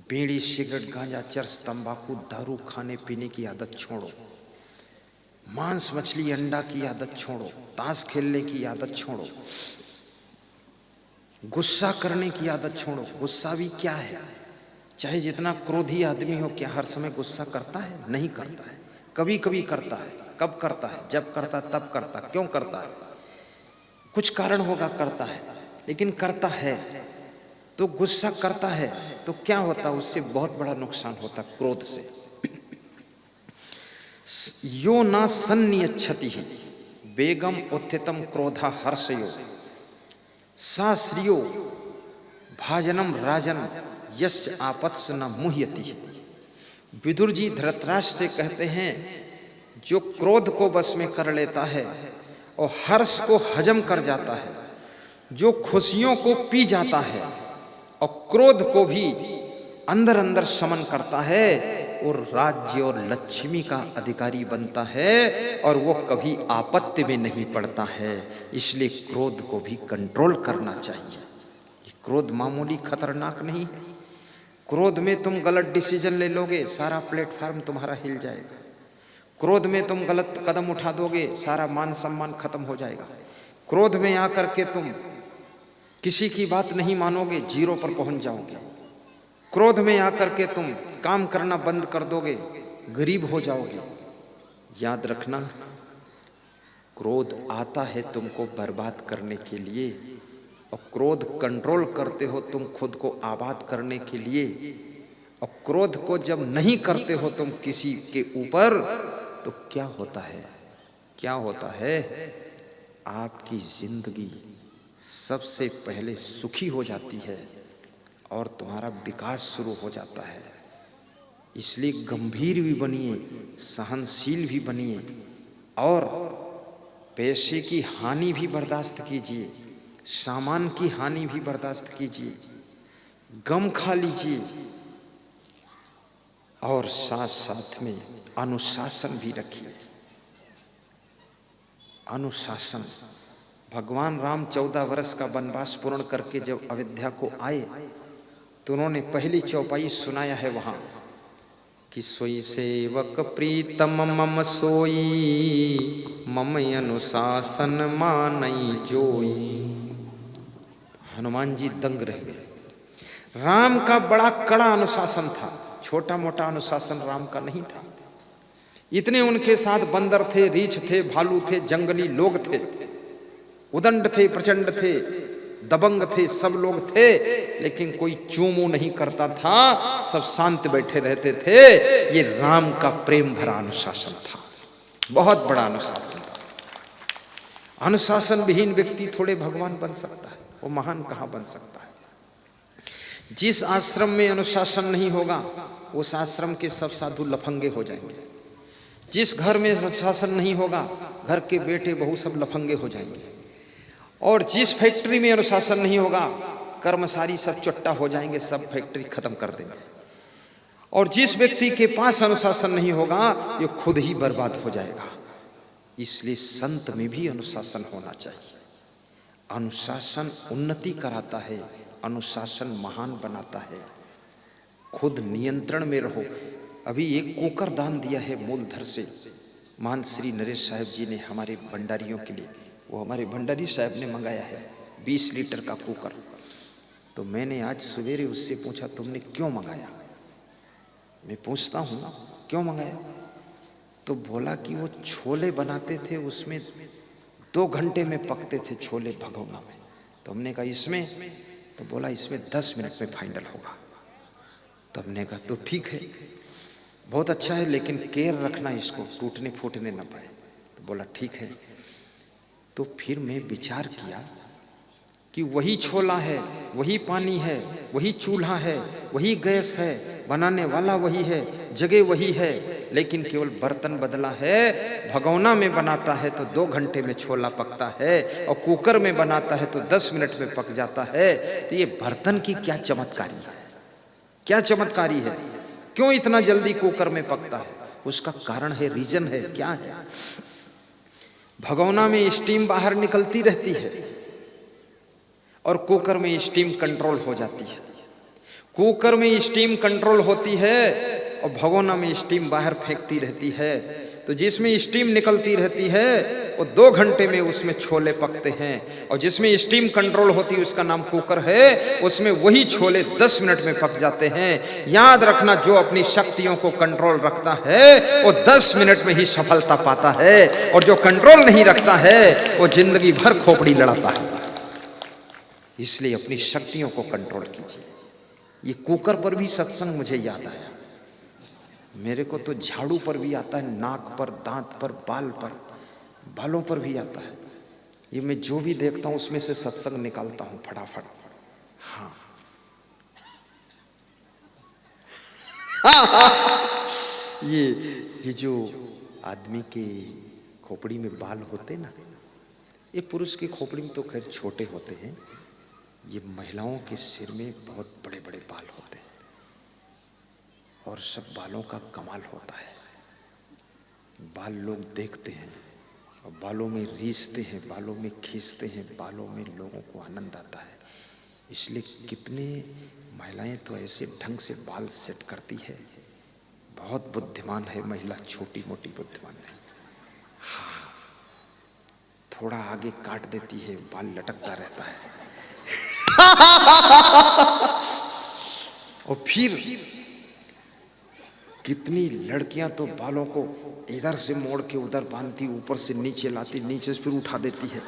बीड़ी सिगरेट गांजा चरस तंबाकू दारू खाने पीने की आदत छोड़ो। मांस मछली अंडा की आदत छोड़ो। ताश खेलने की आदत छोड़ो। गुस्सा करने की आदत छोड़ो। गुस्सा भी क्या है? चाहे जितना क्रोधी आदमी हो, क्या हर समय गुस्सा करता है? नहीं करता है, कभी कभी करता है। कब करता है? जब करता तब करता। क्यों करता है? कुछ कारण होगा करता है, लेकिन करता है। तो गुस्सा करता है तो क्या होता? उससे बहुत बड़ा नुकसान होता क्रोध से। यो ना सन्नियच्छति बेगम उत्थितम क्रोधा हर्षयो सा श्रियो भाजनम राजन यस्य आपत्स न मुह्यति। विदुर जी धृतराष्ट्र से कहते हैं, जो क्रोध को बस में कर लेता है और हर्ष को हजम कर जाता है, जो खुशियों को पी जाता है और क्रोध को भी अंदर अंदर शमन करता है, और राज्य और लक्ष्मी का अधिकारी बनता है और वो कभी आपत्ति में नहीं पड़ता है। इसलिए क्रोध को भी कंट्रोल करना चाहिए। क्रोध मामूली खतरनाक नहीं है। क्रोध में तुम गलत डिसीजन ले लोगे, सारा प्लेटफार्म तुम्हारा हिल जाएगा। क्रोध में तुम गलत कदम उठा दोगे, सारा मान सम्मान खत्म हो जाएगा। क्रोध में आकर के तुम किसी की बात नहीं मानोगे, जीरो पर पहुंच जाओगे। क्रोध में आकर के तुम काम करना बंद कर दोगे, गरीब हो जाओगे। याद रखना, क्रोध आता है तुमको बर्बाद करने के लिए, और क्रोध कंट्रोल करते हो तुम खुद को आबाद करने के लिए। और क्रोध को जब नहीं करते हो तुम किसी के ऊपर, तो क्या होता है? क्या होता है? आपकी जिंदगी सबसे पहले सुखी हो जाती है और तुम्हारा विकास शुरू हो जाता है। इसलिए गंभीर भी बनिए, सहनशील भी बनिए, और पैसे की हानि भी बर्दाश्त कीजिए, सामान की हानि भी बर्दाश्त कीजिए, गम खा लीजिए, और साथ साथ में अनुशासन भी रखिए। अनुशासन। भगवान राम 14 वर्ष का वनवास पूर्ण करके जब अयोध्या को आए तो उन्होंने पहली चौपाई सुनाया है वहां कि सोई सेवक प्रीतम मम सोई मम अनुशासन मानई जोई। हनुमान जी दंग रह गए। राम का बड़ा कड़ा अनुशासन था, छोटा मोटा अनुशासन राम का नहीं था। इतने उनके साथ बंदर थे, रीछ थे, भालू थे, जंगली लोग थे, उदंड थे, प्रचंड थे, दबंग थे, सब लोग थे, लेकिन कोई चूमू नहीं करता था, सब शांत बैठे रहते थे। ये राम का प्रेम भरा अनुशासन था, बहुत बड़ा अनुशासन था। अनुशासन विहीन व्यक्ति थोड़े भगवान बन सकता है, वो महान कहाँ बन सकता है। जिस आश्रम में अनुशासन नहीं होगा उस आश्रम के सब साधु लफंगे हो जाएंगे। जिस घर में अनुशासन नहीं होगा घर के बेटे बहू सब लफंगे हो जाएंगे। और जिस फैक्ट्री में अनुशासन नहीं होगा कर्मचारी सब चुट्टा हो जाएंगे, सब फैक्ट्री खत्म कर देंगे। और जिस व्यक्ति के पास अनुशासन नहीं होगा ये खुद ही बर्बाद हो जाएगा। इसलिए संत में भी अनुशासन होना चाहिए। अनुशासन उन्नति कराता है, अनुशासन महान बनाता है। खुद नियंत्रण में रहो। अभी एक कुकर दान दिया है मूलधर से महान श्री नरेश साहब जी ने हमारे भंडारियों के लिए। वो हमारे भंडारी साहब ने मंगाया है 20 लीटर का कुकर। तो मैंने आज सवेरे उससे पूछा तुमने क्यों मंगाया? मैं पूछता हूँ क्यों मंगाया? तो बोला कि वो छोले बनाते थे, उसमें 2 घंटे में पकते थे छोले भगोना में। तो हमने कहा इसमें? तो बोला इसमें 10 मिनट में फाइनल होगा। तो हमने कहा तो ठीक है, बहुत अच्छा है, लेकिन केयर रखना, इसको टूटने फूटने ना पाए। तो बोला ठीक है। तो फिर मैं विचार किया कि वही छोला है, वही पानी है, वही चूल्हा है, वही गैस है, बनाने वाला वही है, जगह वही है, लेकिन केवल बर्तन बदला है। भगोना में बनाता है तो 2 घंटे में छोला पकता है, और कुकर में बनाता है तो 10 मिनट में पक जाता है। तो ये बर्तन की क्या चमत्कारी है, क्या चमत्कारी है, क्यों इतना जल्दी कुकर में पकता है? उसका कारण है, रीजन है, क्या है? भगोना में स्टीम बाहर निकलती रहती है और कुकर में स्टीम कंट्रोल हो जाती है। कुकर में स्टीम कंट्रोल होती है और भगोना में स्टीम बाहर फेंकती रहती है। तो जिसमें स्टीम निकलती रहती है वो 2 घंटे में उसमें छोले पकते हैं, और जिसमें स्टीम कंट्रोल होती है उसका नाम कुकर है, उसमें वही छोले 10 मिनट में पक जाते हैं। याद रखना, जो अपनी शक्तियों को कंट्रोल रखता है वो 10 मिनट में ही सफलता पाता है, और जो कंट्रोल नहीं रखता है वो जिंदगी भर खोपड़ी लड़ाता है। इसलिए अपनी शक्तियों को कंट्रोल कीजिए। ये कुकर पर भी सत्संग मुझे याद आया। मेरे को तो झाड़ू पर भी आता है, नाक पर, दांत पर, बाल पर, बालों पर भी आता है। ये मैं जो भी देखता हूं उसमें से सत्संग निकालता हूं फटाफट। हाँ ये जो आदमी के खोपड़ी में बाल होते ना, ये पुरुष की खोपड़ी में तो खैर छोटे होते हैं, ये महिलाओं के सिर में बहुत बड़े बड़े बाल होते हैं, और सब बालों का कमाल होता है। बाल लोग देखते हैं और बालों में रीसते हैं, बालों में खींचते हैं, बालों में लोगों को आनंद आता है। इसलिए कितने महिलाएं तो ऐसे ढंग से बाल सेट करती है। बहुत बुद्धिमान है महिला, छोटी मोटी बुद्धिमान है। हाँ, थोड़ा आगे काट देती है, बाल लटकता रहता है। और फिर कितनी लड़कियां तो बालों को इधर से मोड़ के उधर बांधती, ऊपर से नीचे लाती, नीचे से फिर उठा देती है,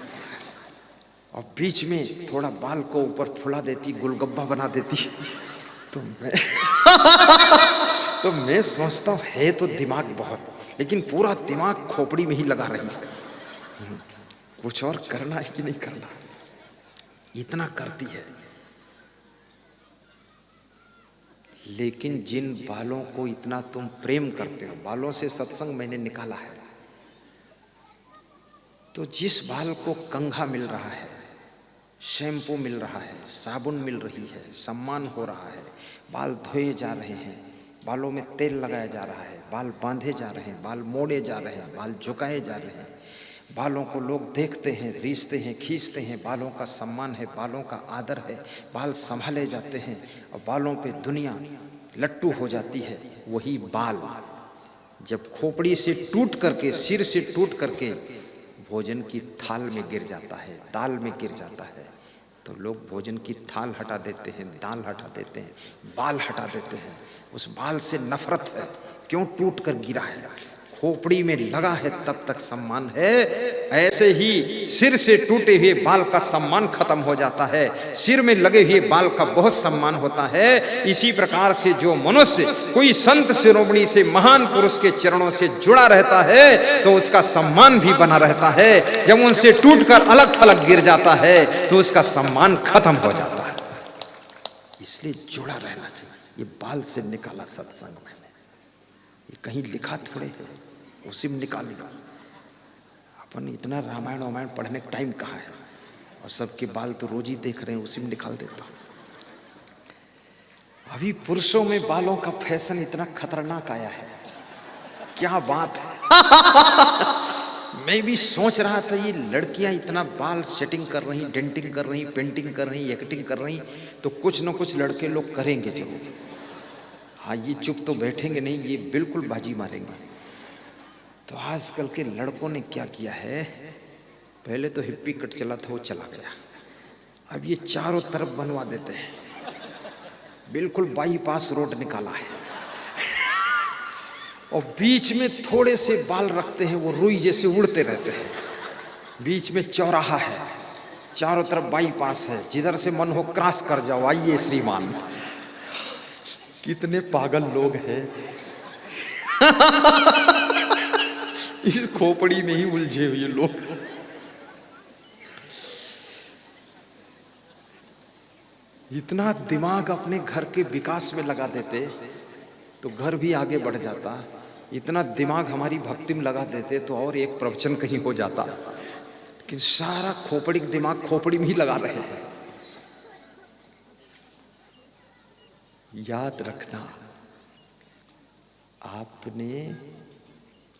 और बीच में थोड़ा बाल को ऊपर फुला देती, गुलगब्बा बना देती। तो मैं सोचता हूँ है तो दिमाग बहुत, लेकिन पूरा दिमाग खोपड़ी में ही लगा रही है। कुछ और करना है कि नहीं करना, इतना करती है। लेकिन जिन बालों को इतना तुम प्रेम करते हो, बालों से सत्संग मैंने निकाला है, तो जिस बाल को कंघा मिल रहा है, शैम्पू मिल रहा है, साबुन मिल रही है, सम्मान हो रहा है, बाल धोए जा रहे हैं, बालों में तेल लगाया जा रहा है, बाल बांधे जा रहे हैं, बाल मोड़े जा रहे हैं, बाल झुकाए जा रहे हैं, बालों को लोग देखते हैं, रीसते हैं, खींचते हैं, बालों का सम्मान है, बालों का आदर है, बाल संभाले जाते हैं, और बालों पे दुनिया लट्टू हो जाती है। वही बाल जब खोपड़ी से टूट करके, सिर से टूट करके भोजन की थाल में गिर जाता है, दाल में गिर जाता है, तो लोग भोजन की थाल हटा देते हैं, दाल हटा देते हैं, बाल हटा देते हैं। उस बाल से नफरत है, क्यों टूट कर गिरा है, खोपड़ी में लगा है तब तक सम्मान है। ऐसे ही सिर से टूटे हुए बाल का सम्मान खत्म हो जाता है, सिर में लगे हुए बाल का बहुत सम्मान होता है। इसी प्रकार से जो मनुष्य कोई संत शिरोमणि से, महान पुरुष के चरणों से जुड़ा रहता है तो उसका सम्मान भी बना रहता है। जब उनसे टूटकर अलग थलग गिर जाता है तो उसका सम्मान खत्म हो जाता है। इसलिए जुड़ा रहना चाहिए। ये बाल से निकाला सत्संग मैंने, ये कहीं लिखा थोड़े है, उसी में निकाल लिया। अपन इतना रामायण वामायण पढ़ने का टाइम कहाँ है, और सबके बाल तो रोज ही देख रहे हैं, उसी में निकाल देता हूँ। अभी पुरुषों में बालों का फैशन इतना खतरनाक आया है, क्या बात है। मैं भी सोच रहा था ये लड़कियां इतना बाल सेटिंग कर रही, डेंटिंग कर रही, पेंटिंग कर रही, एक्टिंग कर रही, तो कुछ न कुछ लड़के लोग करेंगे जरूर। हाँ, ये चुप तो बैठेंगे नहीं, ये बिल्कुल बाजी मारेंगे। तो आजकल के लड़कों ने क्या किया है, पहले तो हिप्पी कट चला था, वो चला गया, अब ये चारों तरफ बनवा देते हैं, बिल्कुल बाईपास रोड निकाला है। और बीच में थोड़े से बाल रखते हैं, वो रुई जैसे उड़ते रहते हैं। बीच में चौराहा है, चारों तरफ बाईपास है, जिधर से मन हो क्रॉस कर जाओ, आइए श्रीमान। कितने पागल लोग हैं। इस खोपड़ी में ही उलझे हुए लोग। इतना दिमाग अपने घर के विकास में लगा देते तो घर भी आगे बढ़ जाता। इतना दिमाग हमारी भक्ति में लगा देते तो और एक प्रवचन कहीं हो जाता। लेकिन सारा खोपड़ी दिमाग खोपड़ी में ही लगा रहे हैं। याद रखना, आपने